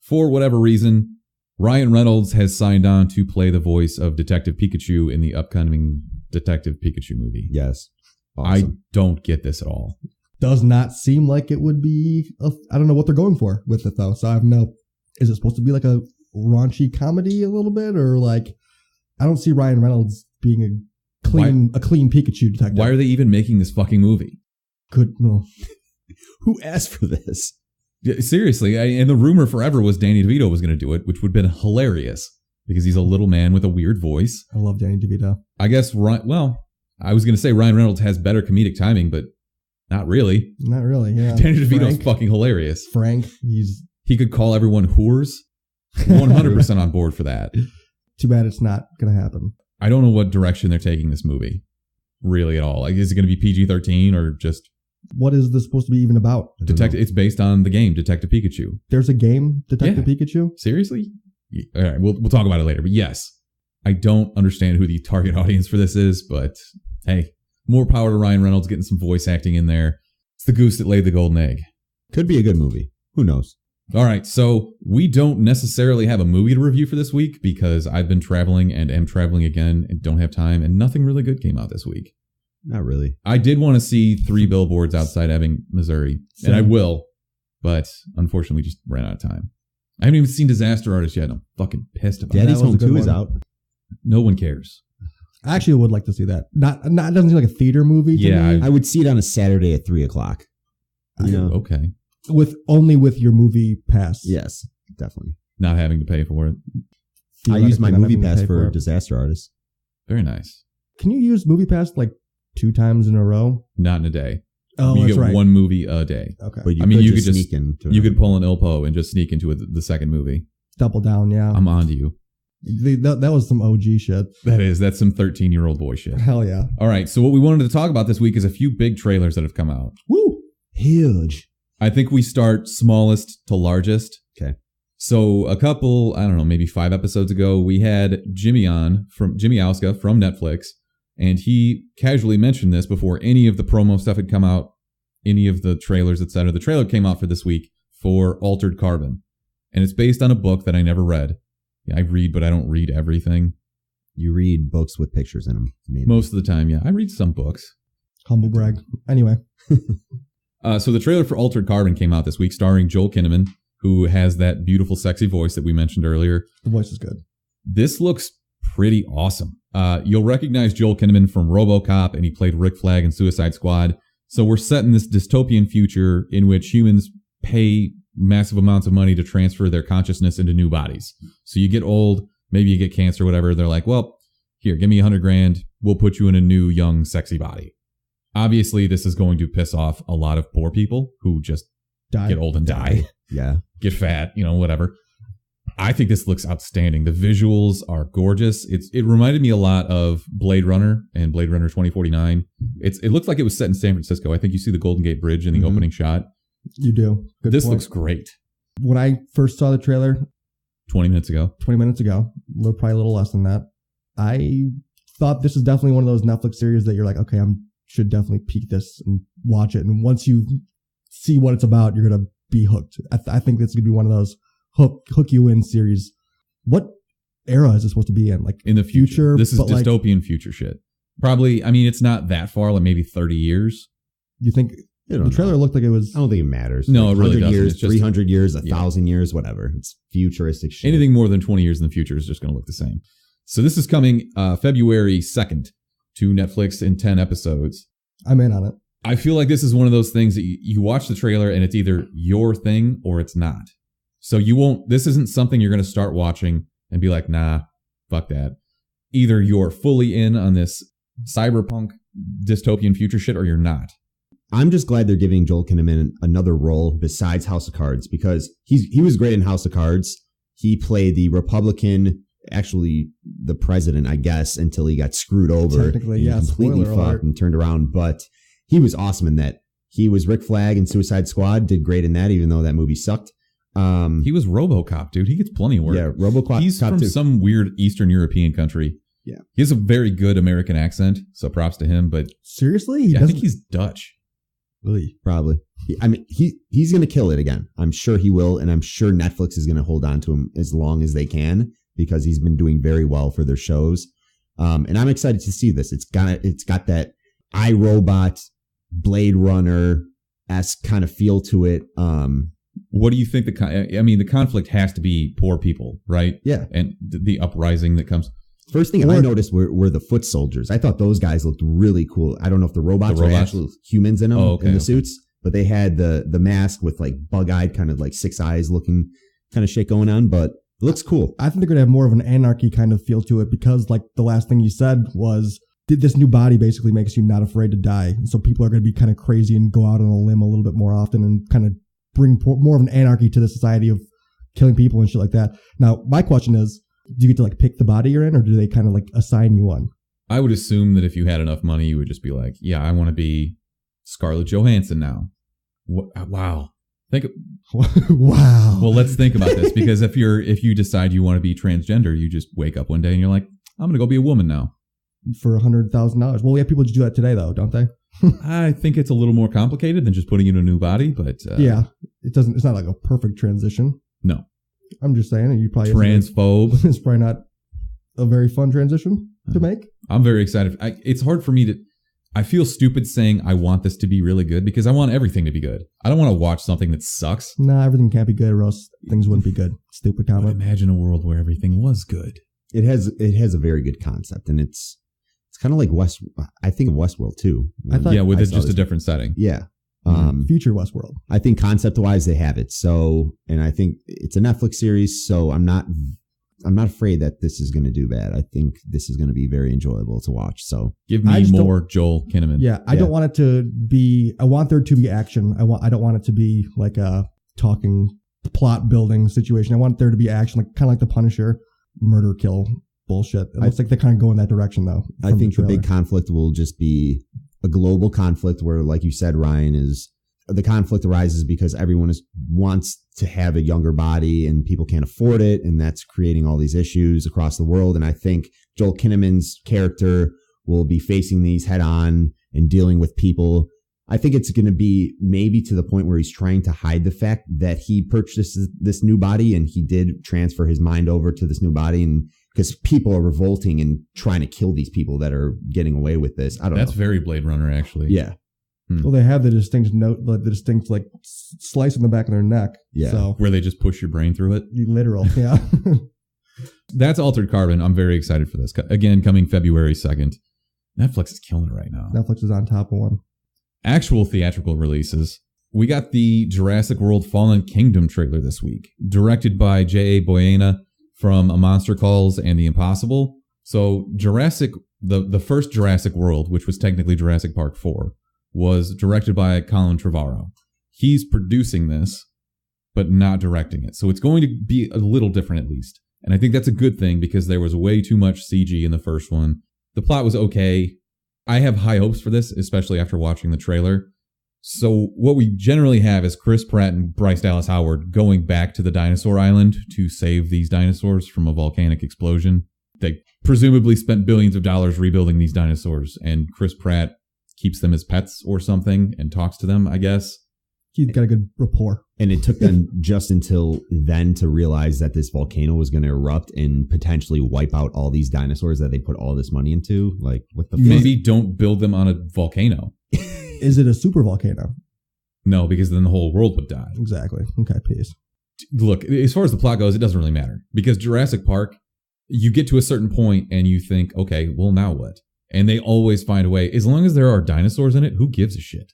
For whatever reason, Ryan Reynolds has signed on to play the voice of Detective Pikachu in the upcoming Detective Pikachu movie. Yes. I Awesome. don't get this at all. Does not seem like it would be, I don't know what they're going for with it though. So I have is it supposed to be like a raunchy comedy a little bit? Or like, I don't see Ryan Reynolds being a clean Pikachu detective. Why are they even making this fucking movie? Who asked for this? Yeah, seriously, and the rumor forever was Danny DeVito was going to do it, which would have been hilarious because he's a little man with a weird voice. I love Danny DeVito. I guess, I was going to say Ryan Reynolds has better comedic timing, but not really. Not really, yeah. Danny DeVito's fucking hilarious. Frank, he could call everyone whores. 100% on board for that. Too bad it's not going to happen. I don't know what direction they're taking this movie, really at all. Like, is it going to be PG-13 or just... What is this supposed to be even about? It's based on the game Detective Pikachu. There's a game, Detective Pikachu? Seriously? All right, we'll talk about it later. But yes, I don't understand who the target audience for this is, but hey, more power to Ryan Reynolds getting some voice acting in there. It's the goose that laid the golden egg. Could be a good movie. Who knows? All right, so we don't necessarily have a movie to review for this week because I've been traveling and am traveling again and don't have time, and nothing really good came out this week. Not really. I did want to see 3 billboards outside Ebbing, Missouri, and I will, but unfortunately just ran out of time. I haven't even seen Disaster Artist yet, and I'm fucking pissed about it. Daddy's Home 2 is out. No one cares. I actually would like to see that. Not it doesn't seem like a theater movie to me. I would see it on a Saturday at 3 o'clock. Okay. With your movie pass. Yes, definitely. Not having to pay for it. I use my movie pass for Disaster Artist. Very nice. Can you use movie pass like 2 times in a row? Not in a day. Oh, you that's get right. 1 movie a day. Okay. But you could just sneak into you could pull an Ilpo and just sneak into the second movie. Double down, yeah. I'm on to you. That was some OG shit. That's some 13-year-old boy shit. Hell yeah. All right, so what we wanted to talk about this week is a few big trailers that have come out. Woo! Huge. I think we start smallest to largest. Okay. So a couple, I don't know, maybe 5 episodes ago, we had Jimmy Auska from Netflix, and he casually mentioned this before any of the promo stuff had come out, any of the trailers, etc. The trailer came out for this week for Altered Carbon, and it's based on a book that I never read. Yeah, I read, but I don't read everything. You read books with pictures in them. Maybe. Most of the time, yeah. I read some books. Humble brag. Anyway. So the trailer for Altered Carbon came out this week, starring Joel Kinnaman, who has that beautiful, sexy voice that we mentioned earlier. The voice is good. This looks pretty awesome. You'll recognize Joel Kinnaman from RoboCop, and he played Rick Flag in Suicide Squad. So we're set in this dystopian future in which humans pay massive amounts of money to transfer their consciousness into new bodies. So you get old, maybe you get cancer, whatever. They're like, well, here, give me $100,000. We'll put you in a new, young, sexy body. Obviously, this is going to piss off a lot of poor people who just get old and die. Yeah. Get fat, whatever. I think this looks outstanding. The visuals are gorgeous. It reminded me a lot of Blade Runner and Blade Runner 2049. It looked like it was set in San Francisco. I think you see the Golden Gate Bridge in the opening shot. You do. Good this point. Looks great. When I first saw the trailer 20 minutes ago, probably a little less than that, I thought this is definitely one of those Netflix series that you're like, okay, I should definitely peek this and watch it. And once you see what it's about, you're going to be hooked. I think it's going to be one of those hook you in series. What era is it supposed to be in? Like in the future? This is dystopian like, future shit. Probably, it's not that far, like maybe 30 years. You think... The trailer looked like it was... I don't think it matters. No, it really doesn't. Years, it's just, 300 years, 1,000 years, whatever. It's futuristic shit. Anything more than 20 years in the future is just going to look the same. So this is coming February 2nd to Netflix in 10 episodes. I'm in on it. I feel like this is one of those things that you watch the trailer and it's either your thing or it's not. So this isn't something you're going to start watching and be like, nah, fuck that. Either you're fully in on this cyberpunk dystopian future shit or you're not. I'm just glad they're giving Joel Kinnaman another role besides House of Cards, because he was great in House of Cards. He played the Republican, actually the president, I guess, until he got screwed over. Technically, yeah. Completely fucked and turned around. But he was awesome in that. He was Rick Flag in Suicide Squad, did great in that, even though that movie sucked. He was RoboCop, dude. He gets plenty of work. Yeah, RoboCop. He's from some weird Eastern European country. Yeah. He has a very good American accent, so props to him. But seriously? I think he's Dutch. Really? Probably. I mean, he's going to kill it again. I'm sure he will, and I'm sure Netflix is going to hold on to him as long as they can, because he's been doing very well for their shows. And I'm excited to see this. It's got that iRobot, Blade Runner-esque kind of feel to it. What do you think the conflict has to be poor people, right? Yeah. And the uprising that comes. First thing I noticed were the foot soldiers. I thought those guys looked really cool. I don't know if the robots are actual humans in them, in the suits, but they had the mask with like bug-eyed, kind of like 6 eyes looking kind of shit going on, but it looks cool. I think they're going to have more of an anarchy kind of feel to it, because like the last thing you said was, this new body basically makes you not afraid to die. So people are going to be kind of crazy and go out on a limb a little bit more often and kind of bring more of an anarchy to the society of killing people and shit like that. Now, my question is, do you get to like pick the body you're in, or do they kind of like assign you one? I would assume that if you had enough money, you would just be like, yeah, I want to be Scarlett Johansson now. Wow. Wow. Well, let's think about this, because if you decide you want to be transgender, you just wake up one day and you're like, I'm going to go be a woman now. For $100,000. Well, yeah, people just do that today though, don't they? I think it's a little more complicated than just putting in a new body, but yeah, it's not like a perfect transition. No. I'm just saying, you probably transphobe. It's probably not a very fun transition to make. I'm very excited. It's hard for me to. I feel stupid saying I want this to be really good, because I want everything to be good. I don't want to watch something that sucks. Nah, everything can't be good, or else things wouldn't be good. Stupid comment. Imagine a world where everything was good. It has a very good concept, and it's kind of like I think of Westworld too. With just a different setting. Yeah. Future Westworld. I think concept-wise they have it. So, and I think it's a Netflix series, so I'm not afraid that this is going to do bad. I think this is going to be very enjoyable to watch. So, give me more Joel Kinnaman. Yeah, I don't want it to be. I want there to be action. I don't want it to be like a talking plot building situation. I want there to be action, like kind of like the Punisher, murder kill bullshit. It looks like they kind of go in that direction though. I think the big conflict will just be a global conflict where, like you said, Ryan, is the conflict arises because everyone wants to have a younger body and people can't afford it, and that's creating all these issues across the world. And I think Joel Kinnaman's character will be facing these head on and dealing with people. I think it's going to be maybe to the point where he's trying to hide the fact that he purchased this new body, and he did transfer his mind over to this new body, and because people are revolting and trying to kill these people that are getting away with this. I don't know. That's very Blade Runner, actually. Yeah. Well, they have the distinct like slice in the back of their neck. Yeah. So where they just push your brain through it. Literal. Yeah. That's Altered Carbon. I'm very excited for this. Again, coming February 2nd. Netflix is killing it right now. Netflix is on top of one. Actual theatrical releases. We got the Jurassic World Fallen Kingdom trailer this week, directed by J.A. Boyena from A Monster Calls and The Impossible. So the first Jurassic World, which was technically Jurassic Park 4, was directed by Colin Trevorrow. He's producing this, but not directing it. So it's going to be a little different at least. And I think that's a good thing, because there was way too much CG in the first one. The plot was okay. I have high hopes for this, especially after watching the trailer. So what we generally have is Chris Pratt and Bryce Dallas Howard going back to the dinosaur island to save these dinosaurs from a volcanic explosion. They presumably spent billions of dollars rebuilding these dinosaurs, and Chris Pratt keeps them as pets or something and talks to them, I guess. He's got a good rapport. And it took them just until then to realize that this volcano was going to erupt and potentially wipe out all these dinosaurs that they put all this money into. Like, what the fuck? Maybe don't build them on a volcano. Is it a super volcano? No, because then the whole world would die. Exactly. Okay, peace. Look, as far as the plot goes, it doesn't really matter. Because Jurassic Park, you get to a certain point and you think, okay, well, now what? And they always find a way. As long as there are dinosaurs in it, who gives a shit?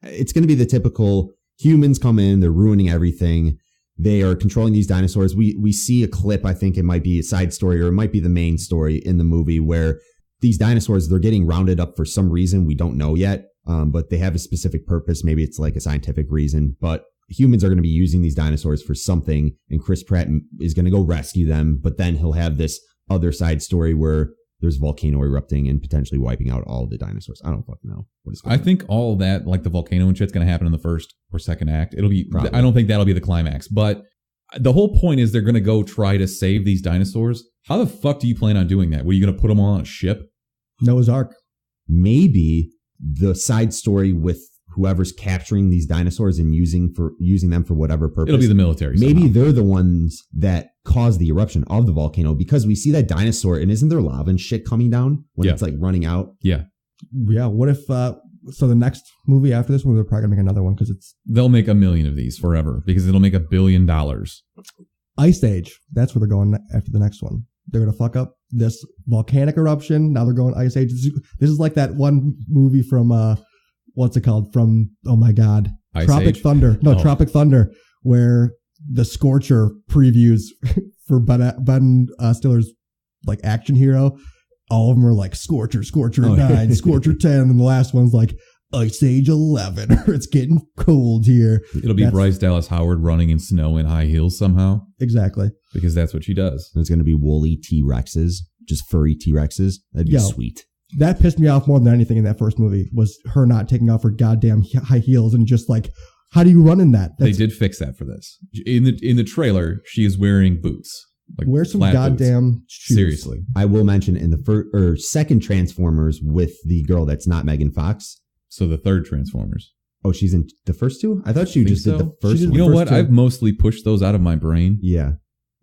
It's going to be the typical humans come in, they're ruining everything. They are controlling these dinosaurs. We see a clip, I think it might be a side story or it might be the main story in the movie where these dinosaurs, they're getting rounded up for some reason we don't know yet, but they have a specific purpose. Maybe it's like a scientific reason, but humans are going to be using these dinosaurs for something, and Chris Pratt is going to go rescue them, but then he'll have this other side story where there's a volcano erupting and potentially wiping out all the dinosaurs. I don't fucking know what is going on. I think all that, like the volcano and shit's going to happen in the first or second act. It'll be. Probably. I don't think that'll be the climax, but the whole point is they're going to go try to save these dinosaurs. How the fuck do you plan on doing that? Were you going to put them all on a ship? Noah's Ark. Maybe the side story with whoever's capturing these dinosaurs and using them for whatever purpose. It'll be the military. Maybe somehow. they're the ones that caused the eruption of the volcano, because we see that dinosaur and isn't there lava and shit coming down when it's like running out? Yeah. Yeah. What if, so the next movie after this one, they're probably going to make another one because they'll make 1 million of these forever because it'll make $1 billion. Ice Age. That's where they're going after the next one. They're going to fuck up this volcanic eruption. Now they're going Ice Age. This is like that one movie from, what's it called? From, oh my God. Ice Tropic Age? Thunder. No, Tropic Thunder, where the Scorcher previews for Ben Stiller's like action hero. All of them are like Scorcher 9, Scorcher 10, and the last one's like Ice Age 11. It's getting cold here. It'll be Bryce Dallas Howard running in snow in high heels somehow. Exactly. Because that's what she does. There's going to be woolly T-Rexes, just furry T-Rexes. That'd be sweet. That pissed me off more than anything in that first movie was her not taking off her goddamn high heels and just like, how do you run in that? They did fix that for this. In the trailer, she is wearing boots. Like wear some goddamn shoes. Seriously. I will mention in the first or second Transformers with the girl that's not Megan Fox. So the third Transformers. Oh, she's in the first two? I thought she just did the first one. You know what? I've mostly pushed those out of my brain. Yeah.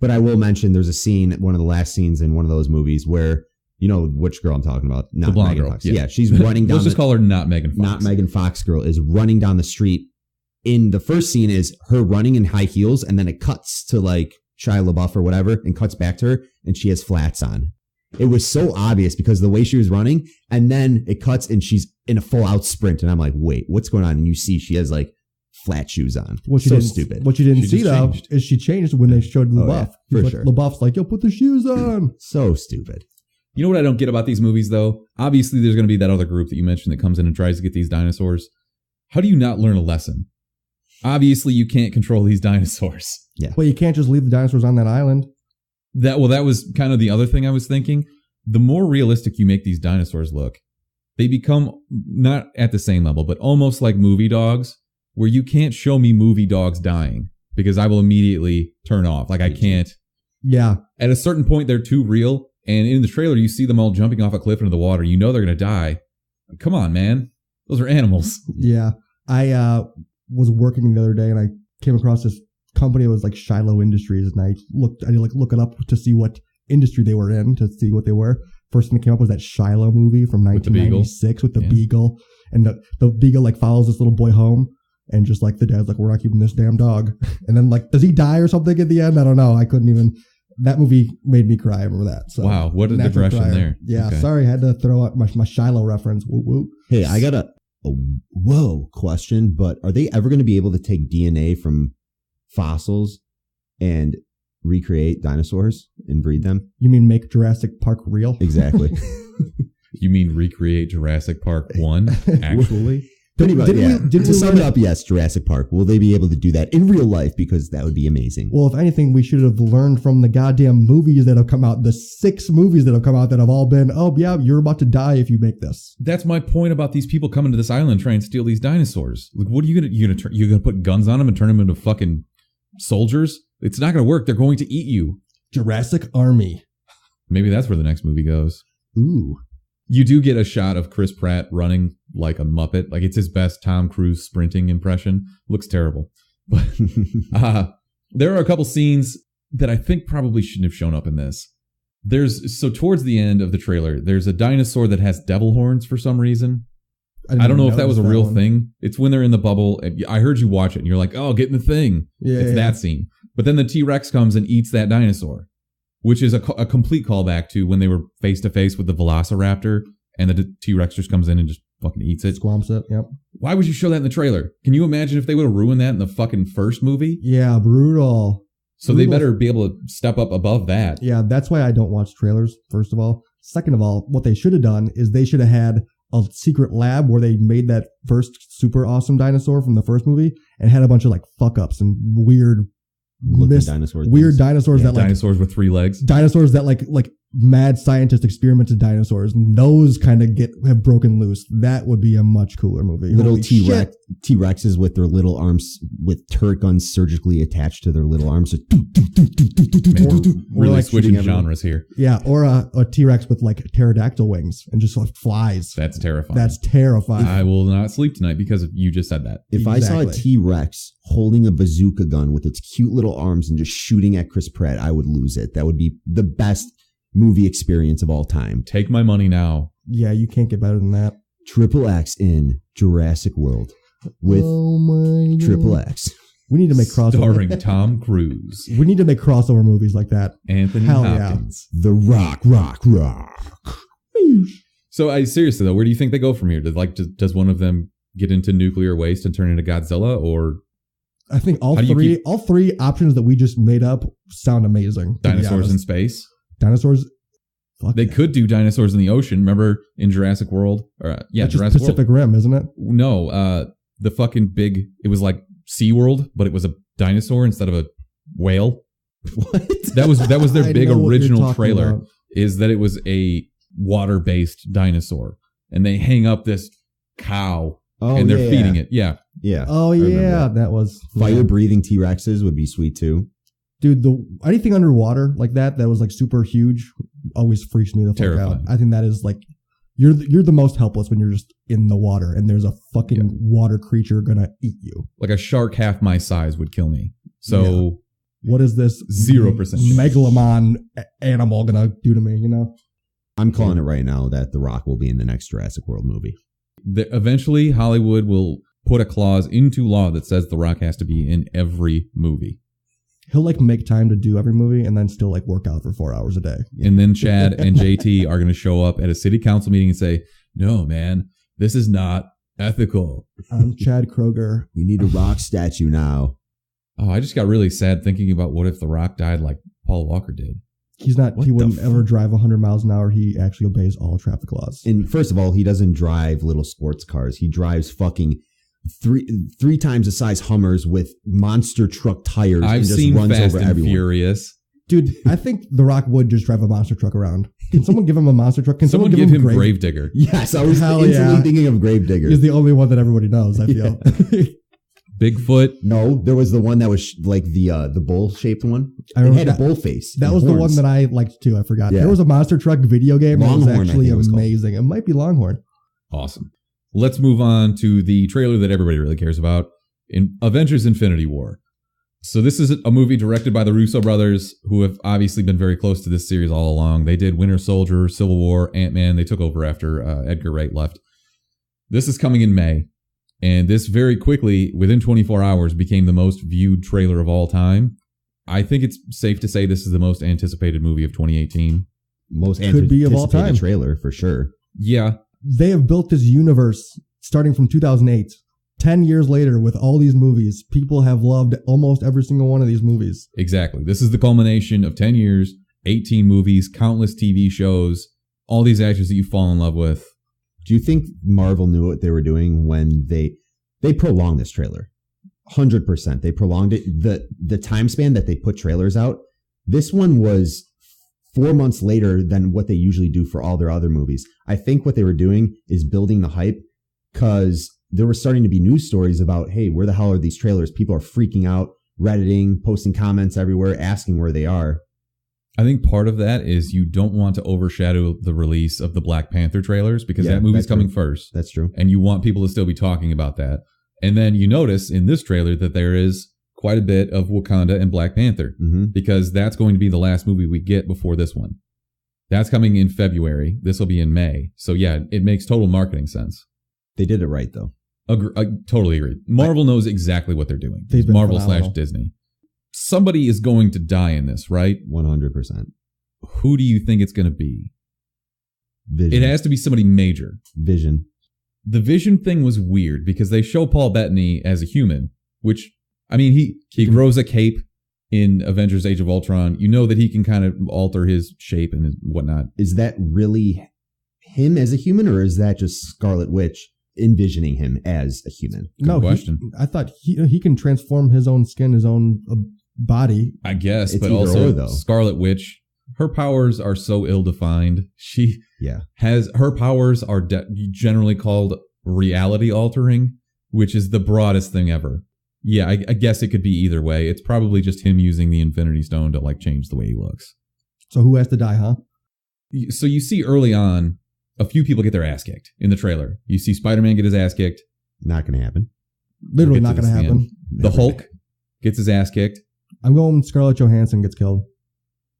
But I will mention there's a scene, one of the last scenes in one of those movies where, you know which girl I'm talking about? Not the blonde Megan girl. Fox. Yeah, she's running down. Let's just call her not Megan Fox. Not Megan Fox girl is running down the street. In the first scene is her running in high heels, and then it cuts to like Shia LaBeouf or whatever and cuts back to her and she has flats on. It was so obvious because of the way she was running, and then it cuts and she's in a full out sprint and I'm like, wait, what's going on? And you see she has like flat shoes on. Stupid. What you didn't see though is she changed when they showed LaBeouf. Yeah, for sure. LaBeouf's like, yo, put the shoes on. So stupid. You know what I don't get about these movies though? Obviously there's going to be that other group that you mentioned that comes in and tries to get these dinosaurs. How do you not learn a lesson? Obviously you can't control these dinosaurs. Yeah. Well, you can't just leave the dinosaurs on that island. That was kind of the other thing I was thinking. The more realistic you make these dinosaurs look, they become not at the same level, but almost like movie dogs, where you can't show me movie dogs dying because I will immediately turn off. Like I can't. Yeah. At a certain point, they're too real. And in the trailer, you see them all jumping off a cliff into the water. You know they're going to die. Come on, man. Those are animals. Yeah. I was working the other day and I came across this company that was like Shiloh Industries, and I look it up to see what industry they were in, to see what they were. First thing that came up was that Shiloh movie from 1996 with the beagle, and the beagle like follows this little boy home, and just like the dad's like, we're not keeping this damn dog, and then like, does he die or something at the end? I don't know. I couldn't even. That movie made me cry. I remember that. So, wow, what a digression there. Yeah, okay. Sorry, I had to throw out my Shiloh reference. Woo woo. Hey, I got a question, but are they ever going to be able to take DNA from fossils and recreate dinosaurs and breed them? You mean make Jurassic Park real? Exactly. You mean recreate Jurassic Park 1, actually? To sum it up, yes, Jurassic Park. Will they be able to do that in real life? Because that would be amazing. Well, if anything, we should have learned from the goddamn movies that have come out, the 6 movies that have come out that have all been, oh, yeah, you're about to die if you make this. That's my point about these people coming to this island trying to steal these dinosaurs. Like, what are you going to you're going to put guns on them and turn them into fucking soldiers? It's not going to work. They're going to eat you. Jurassic Army. Maybe that's where the next movie goes. Ooh. You do get a shot of Chris Pratt running like a Muppet. Like it's his best Tom Cruise sprinting impression. Looks terrible. But there are a couple scenes that I think probably shouldn't have shown up in this. So towards the end of the trailer, there's a dinosaur that has devil horns for some reason. I don't know if that was a real thing. It's when they're in the bubble. I heard you watch it and you're like, oh, get in the thing. Yeah, it's that scene. But then the T-Rex comes and eats that dinosaur, which is a complete callback to when they were face to face with the Velociraptor and the T-Rex just comes in and just fucking eats it. Squamps it. Yep. Why would you show that in the trailer? Can you imagine if they would have ruined that in the fucking first movie? Yeah, brutal. So they better be able to step up above that. Yeah, that's why I don't watch trailers, first of all. Second of all, what they should have done is they should have had a secret lab where they made that first super awesome dinosaur from the first movie and had a bunch of like fuck ups and weird dinosaurs. Weird dinosaurs that like dinosaurs with 3 legs. Dinosaurs that like mad scientists experimented dinosaurs, and those kind of have broken loose. That would be a much cooler movie. Little T-Rexes with their little arms with turret guns surgically attached to their little arms. Really like switching genres here. Yeah, or a T-Rex with like pterodactyl wings and just like flies. That's terrifying. That's terrifying. I will not sleep tonight because you just said that. If I saw a T-Rex holding a bazooka gun with its cute little arms and just shooting at Chris Pratt, I would lose it. That would be the best movie experience of all time. Take my money now. Yeah, you can't get better than that. Triple X in Jurassic World with Triple X. We need to make crossover. Starring Tom Cruise. We need to make crossover movies like that. Anthony Hell Hopkins. Yeah. The Rock. So seriously though, where do you think they go from here? Does one of them get into nuclear waste and turn into Godzilla, or? I think all three options that we just made up sound amazing. Dinosaurs in space. Dinosaurs. They could do dinosaurs in the ocean. Remember in Jurassic World? That's Jurassic Pacific Rim, isn't it? No, the fucking big. It was like SeaWorld, but it was a dinosaur instead of a whale. What? That was their big original trailer. About. Is that it was a water-based dinosaur, and they hang up this cow, and they're feeding it. Yeah. Oh yeah, that was fire-breathing T-Rexes would be sweet too. Dude, anything underwater like that was like super huge always freaks me the fuck out. I think that is like you're the most helpless when you're just in the water and there's a fucking water creature gonna eat you. Like a shark half my size would kill me. So what is this 0% megalomon animal gonna do to me? You know, I'm calling it right now that The Rock will be in the next Jurassic World movie. Eventually, Hollywood will put a clause into law that says The Rock has to be in every movie. He'll like make time to do every movie and then still like work out for 4 hours a day. And then Chad and JT are going to show up at a city council meeting and say, no, man, this is not ethical. I'm Chad Kroger. We need a Rock statue now. Oh, I just got really sad thinking about what if The Rock died like Paul Walker did. He wouldn't ever drive 100 miles an hour. He actually obeys all traffic laws. And first of all, he doesn't drive little sports cars. He drives fucking three times the size Hummers with monster truck tires. I've seen Fast and Furious. Dude, I think The Rock would just drive a monster truck around. Can someone give him a monster truck? Can someone give him Gravedigger? Yes, I was instantly thinking of Gravedigger. He's the only one that everybody knows, I feel. Bigfoot? No, there was the one that was like the bull-shaped one. It had a bull face. That was horns. the one that I liked too. I forgot. Yeah. There was a monster truck video game that was actually amazing. It might be Longhorn. Awesome. Let's move on to the trailer that everybody really cares about, in Avengers Infinity War. So this is a movie directed by the Russo brothers, who have obviously been very close to this series all along. They did Winter Soldier, Civil War, Ant-Man. They took over after Edgar Wright left. This is coming in May, and this very quickly, within 24 hours, became the most viewed trailer of all time. I think it's safe to say this is the most anticipated movie of 2018. Most could be of all time. Trailer for sure. Yeah. They have built this universe starting from 2008. 10 years later, with all these movies, people have loved almost every single one of these movies. Exactly. This is the culmination of 10 years, 18 movies, countless TV shows, all these actors that you fall in love with. Do you think Marvel knew what they were doing when they prolonged this trailer? 100%. They prolonged it. The time span that they put trailers out, this one was 4 months later than what they usually do for all their other movies. I think what they were doing is building the hype, because there were starting to be news stories about, hey, where the hell are these trailers? People are freaking out, Redditing, posting comments everywhere, asking where they are. I think part of that is you don't want to overshadow the release of the Black Panther trailers, because that movie's coming first. That's true. And you want people to still be talking about that. And then you notice in this trailer that there is quite a bit of Wakanda and Black Panther, because that's going to be the last movie we get before this one. That's coming in February. This will be in May. So yeah, it makes total marketing sense. They did it right, though. I totally agree. Marvel knows exactly what they're doing. They've been Marvel phenomenal. / Disney. Somebody is going to die in this, right? 100%. Who do you think it's going to be? Vision. It has to be somebody major. Vision. The Vision thing was weird because they show Paul Bettany as a human, which, I mean, he grows a cape in Avengers Age of Ultron. You know that he can kind of alter his shape and whatnot. Is that really him as a human, or is that just Scarlet Witch envisioning him as a human? Good question. I thought he can transform his own skin, his own body. I guess, It's but either also or, though. Scarlet Witch, her powers are so ill-defined. Her powers are generally called reality altering, which is the broadest thing ever. Yeah, I guess it could be either way. It's probably just him using the Infinity Stone to like change the way he looks. So who has to die, huh? So you see early on, a few people get their ass kicked in the trailer. You see Spider-Man get his ass kicked. Not going to happen. Literally We'll not get to going to this happen. The Hulk gets his ass kicked. I'm going Scarlett Johansson gets killed.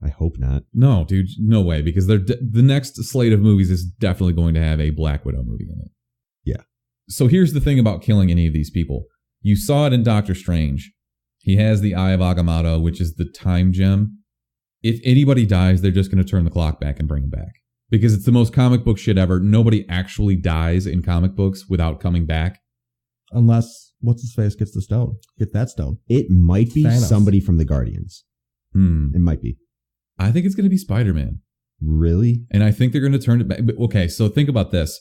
I hope not. No, dude, no way, because the next slate of movies is definitely going to have a Black Widow movie in it. Yeah. So here's the thing about killing any of these people. You saw it in Doctor Strange. He has the Eye of Agamotto, which is the time gem. If anybody dies, they're just going to turn the clock back and bring him back. Because it's the most comic book shit ever. Nobody actually dies in comic books without coming back. Unless, what's-his-face gets the stone. Get that stone. It might be Thanos. somebody from the Guardians. It might be. I think it's going to be Spider-Man. Really? And I think they're going to turn it back. Okay, so think about this.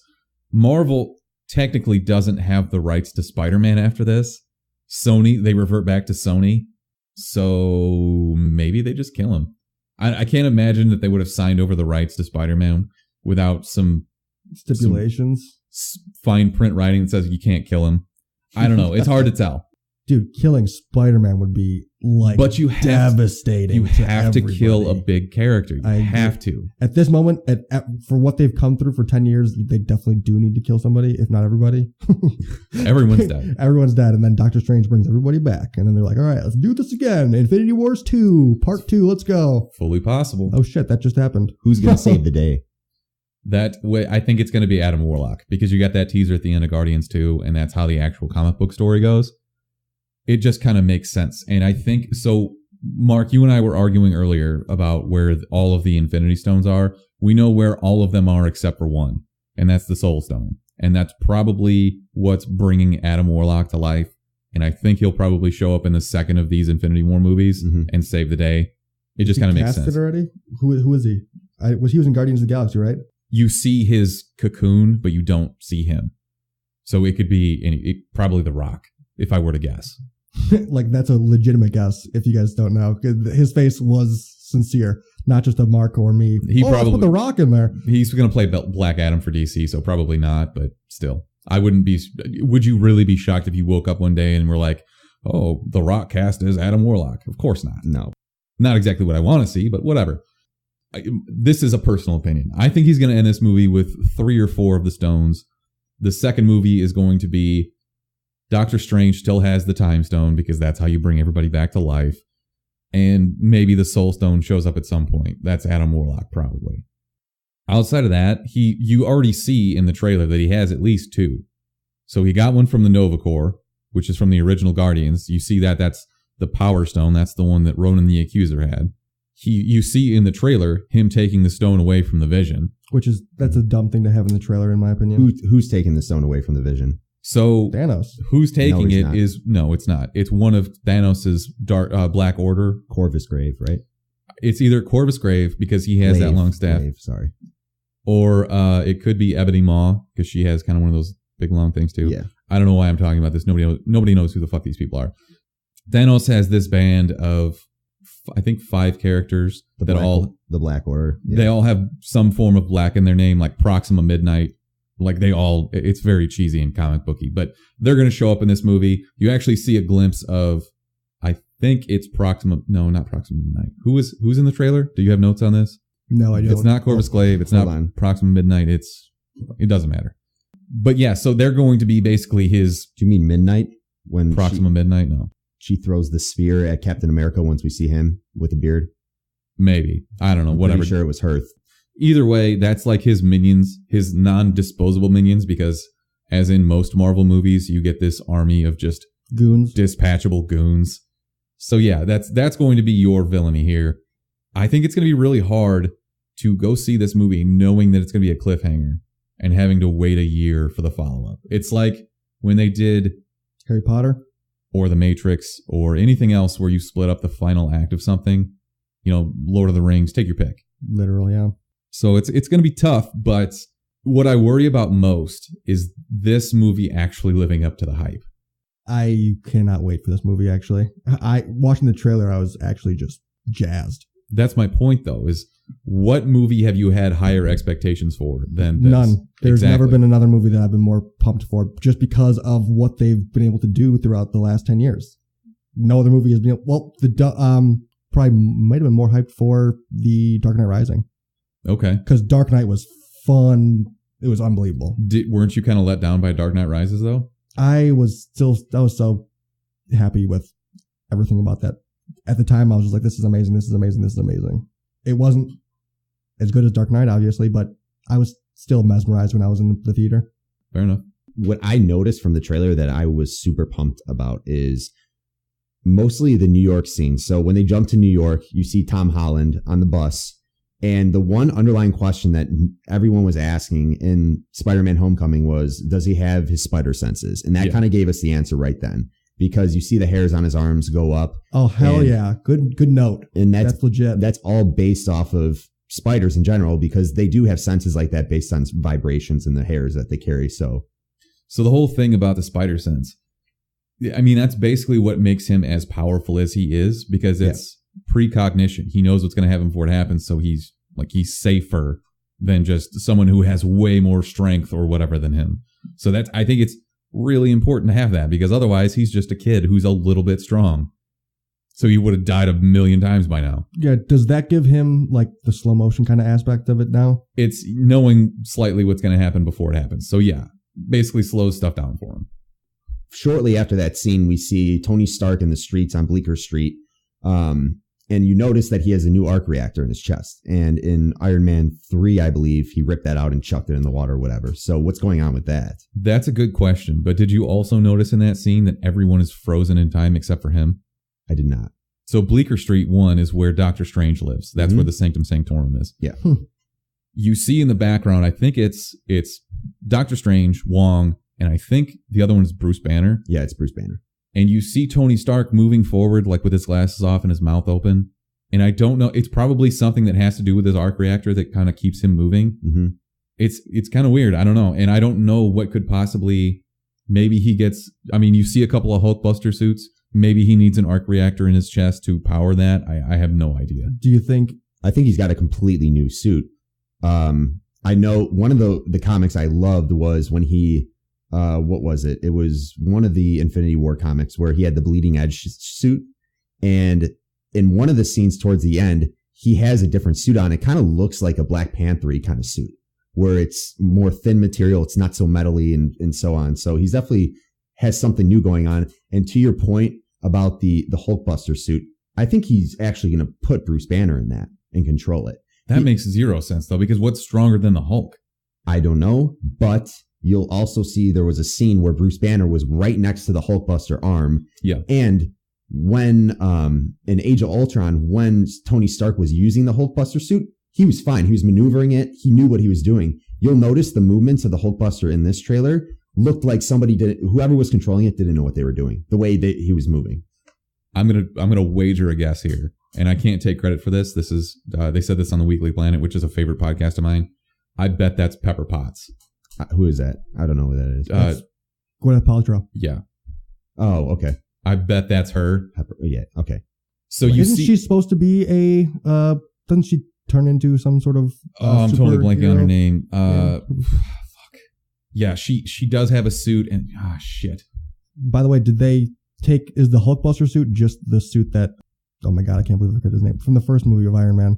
Marvel technically doesn't have the rights to Spider-Man after this. Sony, they revert back to Sony. So maybe they just kill him. I can't imagine that they would have signed over the rights to Spider-Man without some Stipulations. fine print writing that says you can't kill him. I don't know. It's hard to tell. Dude, killing Spider-Man would be like But you have devastating. You have to everybody. kill a big character. You have to. At this moment, for what they've come through for 10 years, they definitely do need to kill somebody, if not everybody. Everyone's dead. Everyone's dead. And then Doctor Strange brings everybody back. And then they're like, all right, let's do this again. Infinity Wars 2, Part 2, let's go. Fully possible. Oh shit, that just happened. Who's going to save the day? That way, I think it's going to be Adam Warlock because you got that teaser at the end of Guardians 2, and that's how the actual comic book story goes. It just kind of makes sense. And I think, so Mark, you and I were arguing earlier about where all of the Infinity Stones are. We know where all of them are except for one, and that's the Soul Stone. And that's probably what's bringing Adam Warlock to life. And I think he'll probably show up in the second of these Infinity War movies and save the day. It just kind of makes sense. Casted already? Who is he? He was in Guardians of the Galaxy, right? You see his cocoon, but you don't see him. So it could be probably The Rock, if I were to guess. Like, that's a legitimate guess, if you guys don't know. His face was sincere, not just a Mark or me. Let's put The Rock in there. He's going to play Black Adam for DC, so probably not, but still. I wouldn't be... Would you really be shocked if you woke up one day and were like, oh, The Rock cast as Adam Warlock? Of course not. No. Not exactly what I want to see, but whatever. This is a personal opinion. I think he's going to end this movie with 3 or 4 of the stones. The second movie is going to be Doctor Strange still has the time stone because that's how you bring everybody back to life. And maybe the Soul Stone shows up at some point. That's Adam Warlock, probably. Outside of that, you already see in the trailer that he has at least 2. So he got one from the Nova Corps, which is from the original Guardians. You see that's the Power Stone. That's the one that Ronan the Accuser had. You see in the trailer him taking the stone away from the Vision. That's a dumb thing to have in the trailer, in my opinion. Who's taking the stone away from the Vision? So Thanos. Who's taking No, it not. is no, it's not. It's one of Thanos's Black Order. Corvus Grave, right? It's either Corvus Grave because he has that long staff, Sorry, or it could be Ebony Maw because she has kind of one of those big long things too. Yeah. I don't know why I'm talking about this. Nobody knows who the fuck these people are. Thanos has this band of I think 5 characters the Black Order. Yeah. They all have some form of black in their name, like Proxima Midnight. Like it's very cheesy and comic booky, but they're going to show up in this movie. You actually see a glimpse of, I think it's not Proxima Midnight. Who's in the trailer? Do you have notes on this? No, I don't. It's not Corvus Glaive. It's not Proxima Midnight. It doesn't matter. But yeah, so they're going to be basically his. Do you mean Midnight? When Proxima Midnight? No. She throws the sphere at Captain America once we see him with a beard. Maybe. I don't know. I'm Whatever. pretty sure it was her. Either way, that's like his minions, his non-disposable minions, because as in most Marvel movies, you get this army of just goons, dispatchable goons. So yeah, that's going to be your villainy here. I think it's going to be really hard to go see this movie knowing that it's going to be a cliffhanger and having to wait a year for the follow-up. It's like when they did Harry Potter or The Matrix or anything else where you split up the final act of something, Lord of the Rings, take your pick. Literally, yeah. So it's going to be tough, but what I worry about most is this movie actually living up to the hype. I cannot wait for this movie, actually. Watching the trailer, I was actually just jazzed. That's my point, though, is what movie have you had higher expectations for than this? None. There's never been another movie that I've been more pumped for just because of what they've been able to do throughout the last 10 years. No other movie has been, probably might have been more hyped for the Dark Knight Rising. Okay. Because Dark Knight was fun. It was unbelievable. Weren't you kind of let down by Dark Knight Rises, though? I was so happy with everything about that. At the time, I was just like, this is amazing, this is amazing, this is amazing. It wasn't as good as Dark Knight, obviously, but I was still mesmerized when I was in the theater. Fair enough. What I noticed from the trailer that I was super pumped about is mostly the New York scene. So when they jump to New York, you see Tom Holland on the bus. And the one underlying question that everyone was asking in Spider-Man Homecoming was, does he have his spider senses? And that kind of gave us the answer right then, because you see the hairs on his arms go up. Oh, hell yeah. Good note. And that's legit. That's all based off of spiders in general, because they do have senses like that based on vibrations and the hairs that they carry. So the whole thing about the spider sense, I mean, that's basically what makes him as powerful as he is, because it's precognition. He knows what's going to happen before it happens. So he's safer than just someone who has way more strength or whatever than him. So I think it's really important to have that, because otherwise he's just a kid who's a little bit strong. So he would have died 1 million times by now. Yeah. Does that give him like the slow motion kind of aspect of it now? It's knowing slightly what's going to happen before it happens. So yeah, basically slows stuff down for him. Shortly after that scene, we see Tony Stark in the streets on Bleecker Street. And you notice that he has a new arc reactor in his chest. And in Iron Man 3, I believe, he ripped that out and chucked it in the water or whatever. So what's going on with that? That's a good question. But did you also notice in that scene that everyone is frozen in time except for him? I did not. So Bleecker Street 1 is where Doctor Strange lives. That's where the Sanctum Sanctorum is. Yeah. You see in the background, I think it's Doctor Strange, Wong, and I think the other one is Bruce Banner. Yeah, it's Bruce Banner. And you see Tony Stark moving forward, like with his glasses off and his mouth open. And I don't know, it's probably something that has to do with his arc reactor that kind of keeps him moving. Mm-hmm. It's kind of weird. I don't know. And I don't know what could possibly, maybe he gets, I mean, you see a couple of Hulkbuster suits. Maybe he needs an arc reactor in his chest to power that. I have no idea. Do you think? I think he's got a completely new suit. I know one of the comics I loved was when he, what was it? It was one of the Infinity War comics where he had the Bleeding Edge suit. And in one of the scenes towards the end, he has a different suit on. It kind of looks like a Black Panther-y kind of suit where it's more thin material. It's not so metally and so on. So he's definitely has something new going on. And to your point about the Hulkbuster suit, I think he's actually going to put Bruce Banner in that and control it. That makes zero sense, though, because what's stronger than the Hulk? I don't know, but you'll also see there was a scene where Bruce Banner was right next to the Hulkbuster arm. Yeah. And when in Age of Ultron, when Tony Stark was using the Hulkbuster suit, he was fine. He was maneuvering it. He knew what he was doing. You'll notice the movements of the Hulkbuster in this trailer looked like whoever was controlling it didn't know what they were doing, the way that he was moving. I'm gonna wager a guess here, and I can't take credit for this. This is they said this on the Weekly Planet, which is a favorite podcast of mine. I bet that's Pepper Potts. Who is that? I don't know who that is. Gwyneth Paltrow. Yeah. Oh, okay. I bet that's her. Yeah. Okay. So isn't she supposed to be a? Doesn't she turn into some sort of? I'm totally blanking on her name. Yeah. Fuck. Yeah, she does have a suit, and shit. By the way, is the Hulkbuster suit just the suit that? Oh my god, I can't believe I forgot his name from the first movie of Iron Man.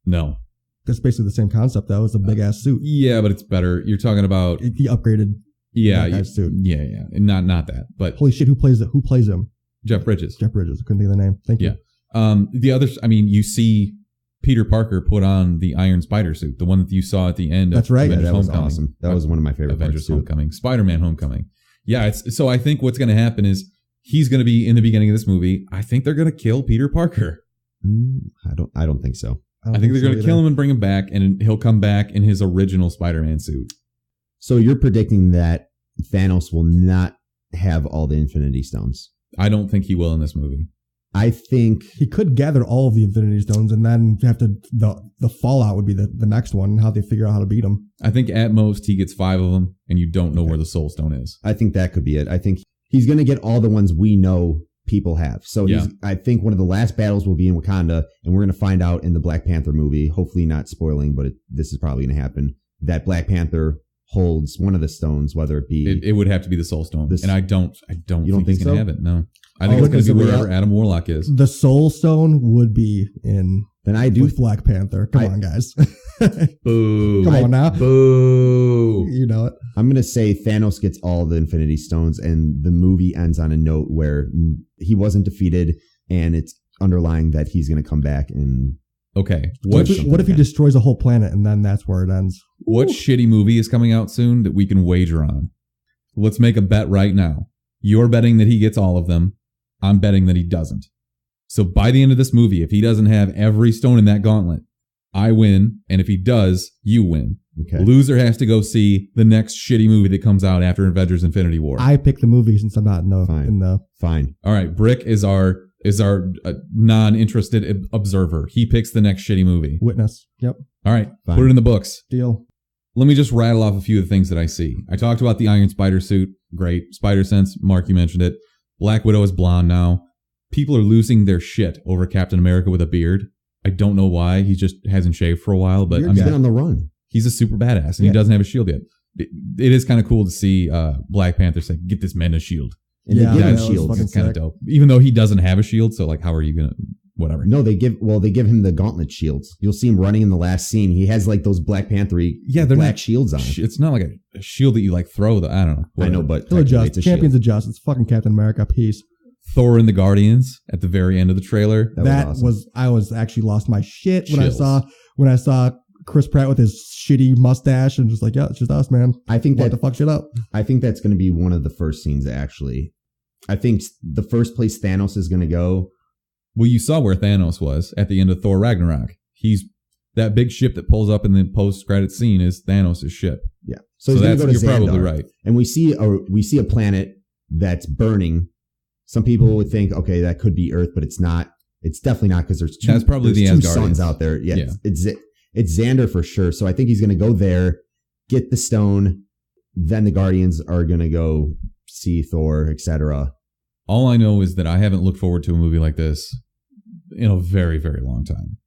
No. That's basically the same concept, though. It's a big ass suit. Yeah, but it's better. You're talking about he upgraded. Yeah, suit. Yeah. Not that. But holy shit, who plays him? Jeff Bridges. I couldn't think of the name. Thank you. Yeah. The others. I mean, you see Peter Parker put on the Iron Spider suit, the one that you saw at the end. That's right. Avengers Homecoming. Awesome. That was one of my favorite Avengers parts Homecoming. Spider-Man Homecoming. Yeah. So I think what's going to happen is he's going to be in the beginning of this movie. I think they're going to kill Peter Parker. I don't think so. I think they're going to kill him and bring him back, and he'll come back in his original Spider-Man suit. So you're predicting that Thanos will not have all the Infinity Stones? I don't think he will in this movie. I think he could gather all of the Infinity Stones, and then have to the fallout would be the next one, how they figure out how to beat him. I think at most he gets 5 of them, and you don't know where the Soul Stone is. I think that could be it. I think he's going to get all the ones we know people have. So I think one of the last battles will be in Wakanda, and we're going to find out in the Black Panther movie, hopefully not spoiling, but this is probably going to happen, that Black Panther holds one of the stones, whether it be... It would have to be the Soul Stone. And I don't you don't think he's going to so? have it, no. I think it's going to be wherever Adam Warlock is. The Soul Stone would be in with Black Panther. Come on, guys. Boo. Come on now. Boo. You know it. I'm going to say Thanos gets all the Infinity Stones, and the movie ends on a note where he wasn't defeated, and it's underlying that he's going to come back and... Okay. What if he destroys a whole planet, and then that's where it ends? What shitty movie is coming out soon that we can wager on? Let's make a bet right now. You're betting that he gets all of them. I'm betting that he doesn't. So by the end of this movie, if he doesn't have every stone in that gauntlet, I win. And if he does, you win. Okay. Loser has to go see the next shitty movie that comes out after Avengers Infinity War. I pick the movie since I'm not in the... Fine. All right. Brick is our non-interested observer. He picks the next shitty movie. Witness. Yep. All right. Fine. Put it in the books. Deal. Let me just rattle off a few of the things that I see. I talked about the Iron Spider suit. Great. Spider Sense. Mark, you mentioned it. Black Widow is blonde now. People are losing their shit over Captain America with a beard. I don't know why. He just hasn't shaved for a while, but He's been on the run. He's a super badass, and he doesn't have a shield yet. It is kind of cool to see Black Panther say, "Get this man a shield." And they give him shields. It's kind of dope. Even though he doesn't have a shield, so like, how are you gonna? Whatever. No, they give him the gauntlet shields. You'll see him running in the last scene. He has like those Black Panther-y black shields on. It's not like a shield that you like throw. I don't know. Whatever. I know, but he'll adjust. Champions adjust. It's fucking Captain America. Peace. Thor and the Guardians at the very end of the trailer. I was actually lost my shit when I saw Chris Pratt with his shitty mustache and just like, yeah, it's just us, man. I think that the fuck shit up. I think that's going to be one of the first scenes. Actually, I think the first place Thanos is going to go. Well, you saw where Thanos was at the end of Thor Ragnarok. He's that big ship that pulls up in the post-credit scene is Thanos' ship. Yeah, so he's that's, go to you're Xandar, probably right. And we see a planet that's burning. Some people would think, okay, that could be Earth, but it's not. It's definitely not because there's two suns out there. Yeah. It's Xandar for sure. So I think he's going to go there, get the stone. Then the Guardians are going to go see Thor, etc. All I know is that I haven't looked forward to a movie like this in a very, very long time.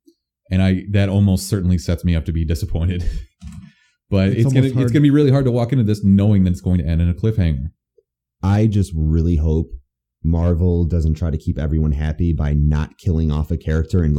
And that almost certainly sets me up to be disappointed. But it's gonna be really hard to walk into this knowing that it's going to end in a cliffhanger. I just really hope Marvel doesn't try to keep everyone happy by not killing off a character and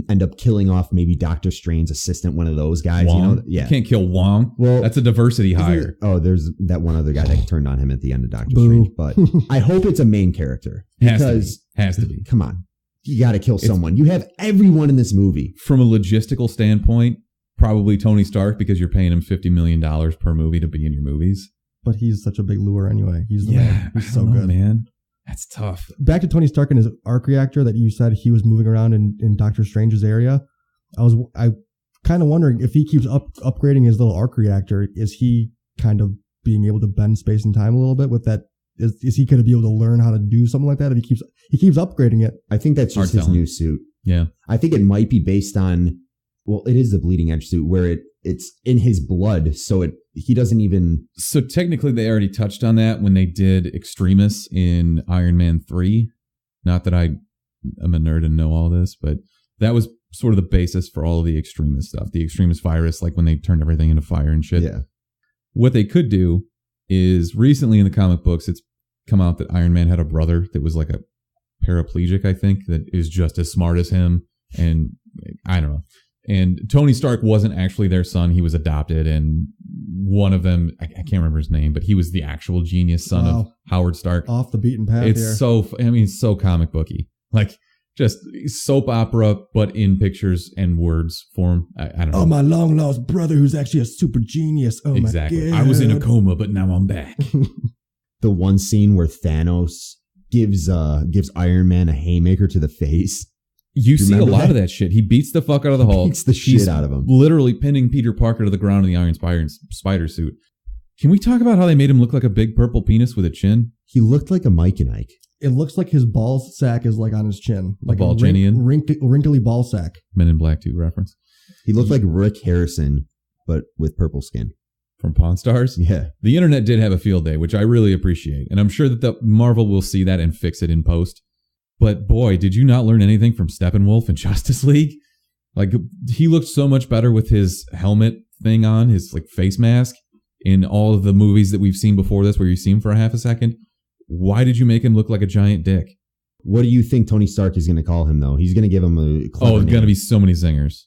end up killing off maybe Doctor Strange's assistant, one of those guys. Wong? You can't kill Wong. Well, that's a diversity hire. There's that one other guy that turned on him at the end of Doctor Strange. But I hope it's a main character. Has to be. Come on. You got to kill someone. You have everyone in this movie. From a logistical standpoint, probably Tony Stark, because you're paying him $50 million per movie to be in your movies. But he's such a big lure anay. He's the man. He's so good, man. That's tough. Back to Tony Stark and his arc reactor that you said he was moving around in Doctor Strange's area. I kind of wondering if he keeps upgrading his little arc reactor, is he kind of being able to bend space and time a little bit with that? Is he going to be able to learn how to do something like that if he keeps upgrading it? I think that's just his new suit. Yeah. I think it might be based on, well, it is the bleeding edge suit where it's in his blood, so he doesn't even... So technically they already touched on that when they did Extremis in Iron Man 3. Not that I am a nerd and know all this, but that was sort of the basis for all of the Extremis stuff. The Extremis virus, like when they turned everything into fire and shit. Yeah. What they could do is recently in the comic books, it's come out that Iron Man had a brother that was like a paraplegic, I think, that is just as smart as him. And I don't know. And Tony Stark wasn't actually their son. He was adopted. And one of them, I can't remember his name, but he was the actual genius son of Howard Stark. Off the beaten path It's so comic booky. Like just soap opera, but in pictures and words form. I don't know. Oh, my long lost brother who's actually a super genius. Oh, exactly. My God. I was in a coma, but now I'm back. The one scene where Thanos gives Iron Man a haymaker to the face. You see a lot of that shit. He beats the fuck out of the Hulk. Beats the shit out of him. Literally pinning Peter Parker to the ground in the Iron Spider suit. Can we talk about how they made him look like a big purple penis with a chin? He looked like a Mike and Ike. It looks like his ball sack is like on his chin. Like ball chinian? Wrinkly ball sack. Men in Black 2 reference. He looked like Rick Harrison, but with purple skin. From Pawn Stars? Yeah. The internet did have a field day, which I really appreciate. And I'm sure that the Marvel will see that and fix it in post. But boy, did you not learn anything from Steppenwolf in Justice League? Like, he looked so much better with his helmet thing on, his like face mask, in all of the movies that we've seen before this, where you see him for a half a second. Why did you make him look like a giant dick? What do you think Tony Stark is going to call him, though? He's going to give him a clever it's name. going to be so many zingers.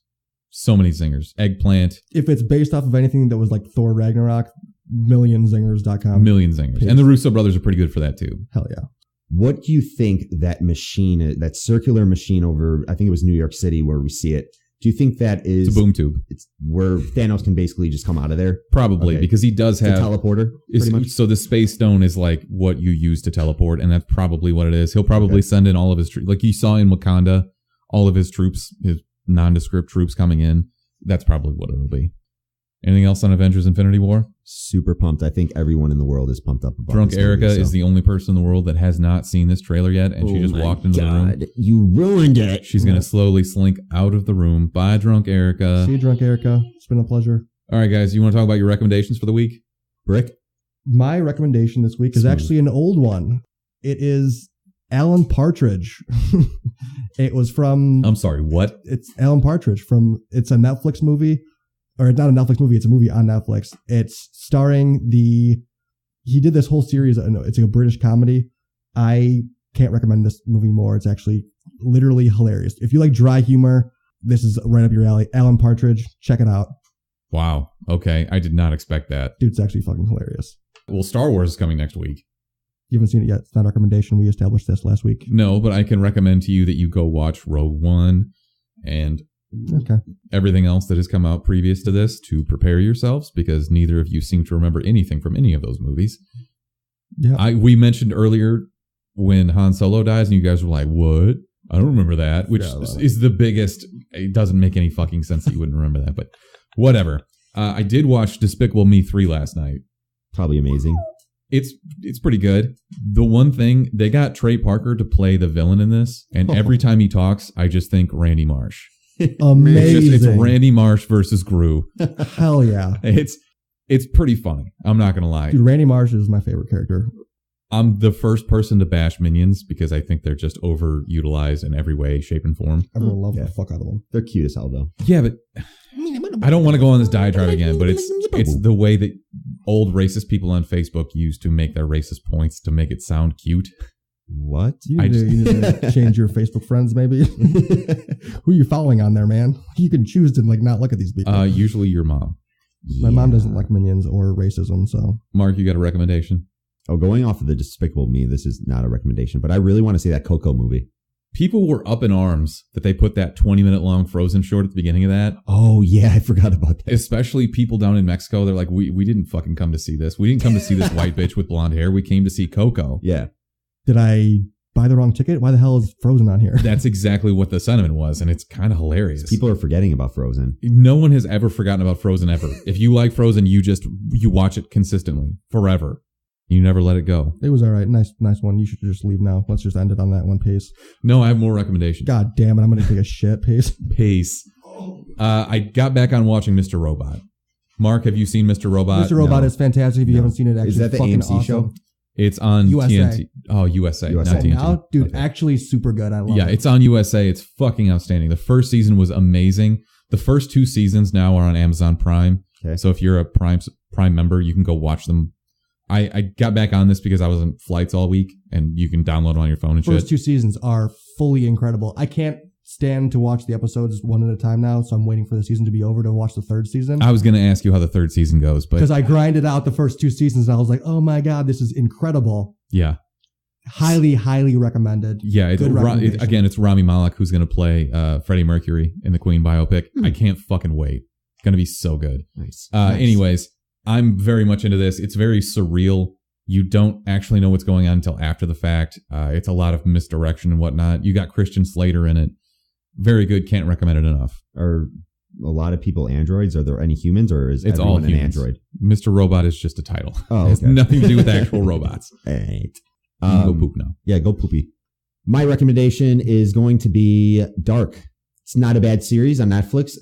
So many zingers. Eggplant. If it's based off of anything that was like Thor Ragnarok, millionzingers.com. Million zingers. And the Russo brothers are pretty good for that too. Hell yeah. What do you think that machine, that circular machine over, I think it was New York City where we see it, do you think that is... It's a boom tube. It's where Thanos can basically just come out of there? Probably, because he does have... It's a teleporter, pretty much? So the space stone is like what you use to teleport, and that's probably what it is. He'll probably send in all of his troops. Like you saw in Wakanda, all of his troops, his nondescript troops coming in. That's probably what it'll be. Anything else on Avengers Infinity War? Super pumped. I think everyone in the world is pumped up about Drunk this Erica movie, is the only person in the world that has not seen this trailer yet, and she just walked into the room. You ruined it. She's going to slowly slink out of the room. Bye, Drunk Erica. See you, Drunk Erica. It's been a pleasure. All right, guys, you want to talk about your recommendations for the week? Brick? My recommendation this week is actually an old one. It is Alan Partridge. It was from... I'm sorry, what? It's Alan Partridge it's a Netflix movie. Or not a Netflix movie, it's a movie on Netflix. It's starring he did this whole series, it's like a British comedy. I can't recommend this movie more. It's actually literally hilarious. If you like dry humor, this is right up your alley. Alan Partridge, check it out. Wow. Okay. I did not expect that. Dude, it's actually fucking hilarious. Well, Star Wars is coming next week. You haven't seen it yet. It's not a recommendation. We established this last week. No, but I can recommend to you that you go watch Rogue One and everything else that has come out previous to this to prepare yourselves, because neither of you seem to remember anything from any of those movies. Yeah. We mentioned earlier when Han Solo dies and you guys were like, what? I don't remember that, which is the biggest. It doesn't make any fucking sense that you wouldn't remember that, but whatever. I did watch Despicable Me 3 last night. Probably amazing. It's pretty good. The one thing, they got Trey Parker to play the villain in this, and every time he talks, I just think Randy Marsh. Amazing. It's Randy Marsh versus Gru. Hell yeah. It's pretty funny. I'm not going to lie. Dude, Randy Marsh is my favorite character. I'm the first person to bash Minions because I think they're just overutilized in every way, shape, and form. Everyone loves the fuck out of them. They're cute as hell, though. Yeah, but I don't want to go on this diatribe again, but it's the way that old racist people on Facebook use to make their racist points to make it sound cute. What? You need to change your Facebook friends, maybe. Who are you following on there, man? You can choose to not look at these people. Usually your mom. My mom doesn't like Minions or racism, so. Mark, you got a recommendation? Oh, going off of the Despicable Me, this is not a recommendation, but I really want to see that Coco movie. People were up in arms that they put that 20-minute long Frozen short at the beginning of that. Oh, yeah, I forgot about that. Especially people down in Mexico. They're like, we didn't fucking come to see this. We didn't come to see this white bitch with blonde hair. We came to see Coco. Yeah. Did I buy the wrong ticket? Why the hell is Frozen on here? That's exactly what the sentiment was, and it's kind of hilarious. People are forgetting about Frozen. No one has ever forgotten about Frozen ever. If you like Frozen, you watch it consistently, forever. You never let it go. It was all right. Nice one. You should just leave now. Let's just end it on that one pace. No, I have more recommendations. God damn it. I'm going to take a shit pace. Pace. I got back on watching Mr. Robot. Mark, have you seen Mr. Robot? Mr. Robot is fantastic. If you haven't seen it, actually, is that the fucking AMC awesome. show? It's on USA. TNT. Oh, USA. Not TNT. Now, dude, actually super good. I love it. Yeah, it's on USA. It's fucking outstanding. The first season was amazing. The first 2 seasons now are on Amazon Prime. Okay. So if you're a Prime member, you can go watch them. I got back on this because I was on flights all week, and you can download them on your phone and First shit. 2 seasons are fully incredible. I can't stand to watch the episodes one at a time now, so I'm waiting for the season to be over to watch the 3rd season. I was going to ask you how the 3rd season goes, but because I grinded out the first 2 seasons, and I was like, oh my God, this is incredible. yeah. Highly, highly recommended. Yeah, it's Rami Malek who's going to play Freddie Mercury in the Queen biopic. I can't fucking wait. It's going to be so good. Nice. Anyways, I'm very much into this. It's very surreal. You don't actually know what's going on until after the fact. It's a lot of misdirection and whatnot. You got Christian Slater in it. Very good. Can't recommend it enough. Are a lot of people androids? Are there any humans, or is It's all everyone an humans. android? Mr. Robot is just a title. Oh, It has okay. nothing to do with actual robots. All right. Go poop now. Yeah, go poopy. My recommendation is going to be Dark. It's not a bad series on Netflix.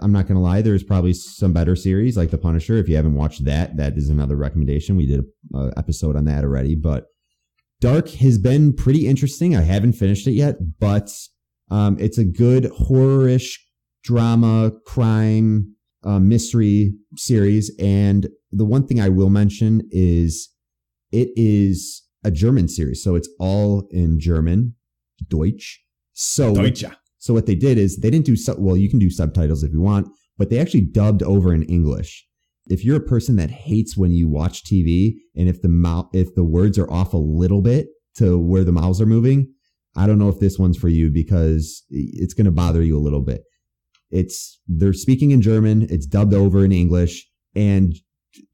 I'm not going to lie, there's probably some better series like The Punisher. If you haven't watched that is another recommendation. We did an episode on that already, but Dark has been pretty interesting. I haven't finished it yet, but it's a good horror-ish drama, crime, mystery series. And the one thing I will mention is it is a German series. So it's all in German, Deutsch. So what they did is they didn't do, you can do subtitles if you want, but they actually dubbed over in English. If you're a person that hates when you watch TV and if the words are off a little bit to where the mouths are moving, I don't know if this one's for you because it's going to bother you a little bit. They're speaking in German. It's dubbed over in English. And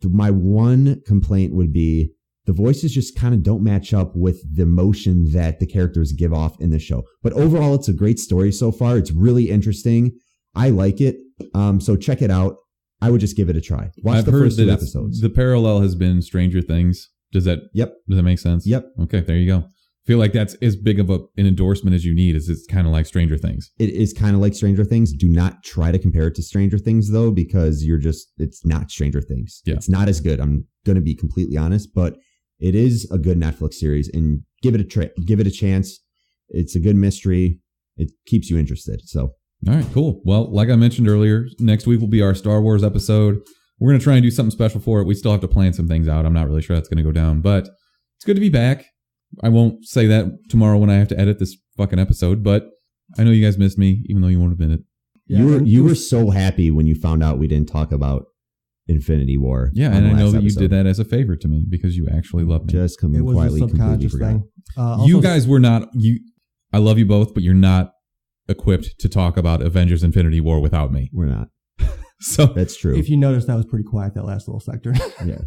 my one complaint would be the voices just kind of don't match up with the emotion that the characters give off in the show. But overall, it's a great story so far. It's really interesting. I like it. So check it out. I would just give it a try. Watch the first 2 episodes. The parallel has been Stranger Things. Does that make sense? Yep. Okay, there you go. I feel like that's as big of an endorsement as you need. It's kind of like Stranger Things. It is kind of like Stranger Things. Do not try to compare it to Stranger Things though, because it's not Stranger Things. Yeah. It's not as good. I'm going to be completely honest, but it is a good Netflix series, and give it a chance. It's a good mystery. It keeps you interested. So, all right, cool. Well, like I mentioned earlier, next week will be our Star Wars episode. We're going to try and do something special for it. We still have to plan some things out. I'm not really sure that's going to go down, but it's good to be back. I won't say that tomorrow when I have to edit this fucking episode, but I know you guys missed me, even though you won't admit it. Yeah, you were so happy when you found out we didn't talk about Infinity War. Yeah, and I know that you did that as a favor to me because you actually loved me. Just come it was quietly, a completely subconscious forgot. thing. You guys were not. I love you both, but you're not equipped to talk about Avengers: Infinity War without me. We're not. So That's true. If you noticed, that was pretty quiet, that last little sector. Yeah.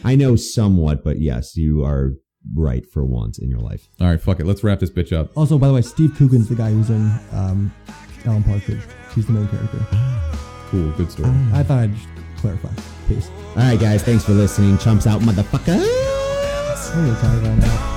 I know somewhat, but yes, you are right for once in your life. all right, fuck it. Let's wrap this bitch up. Also, by the way, Steve Coogan's the guy who's in Alan Partridge. He's the main character. Cool, good story. I thought I'd just clarify. Peace. All right, guys. Thanks for listening. Chumps out, motherfuckers. I'm going to talk about that.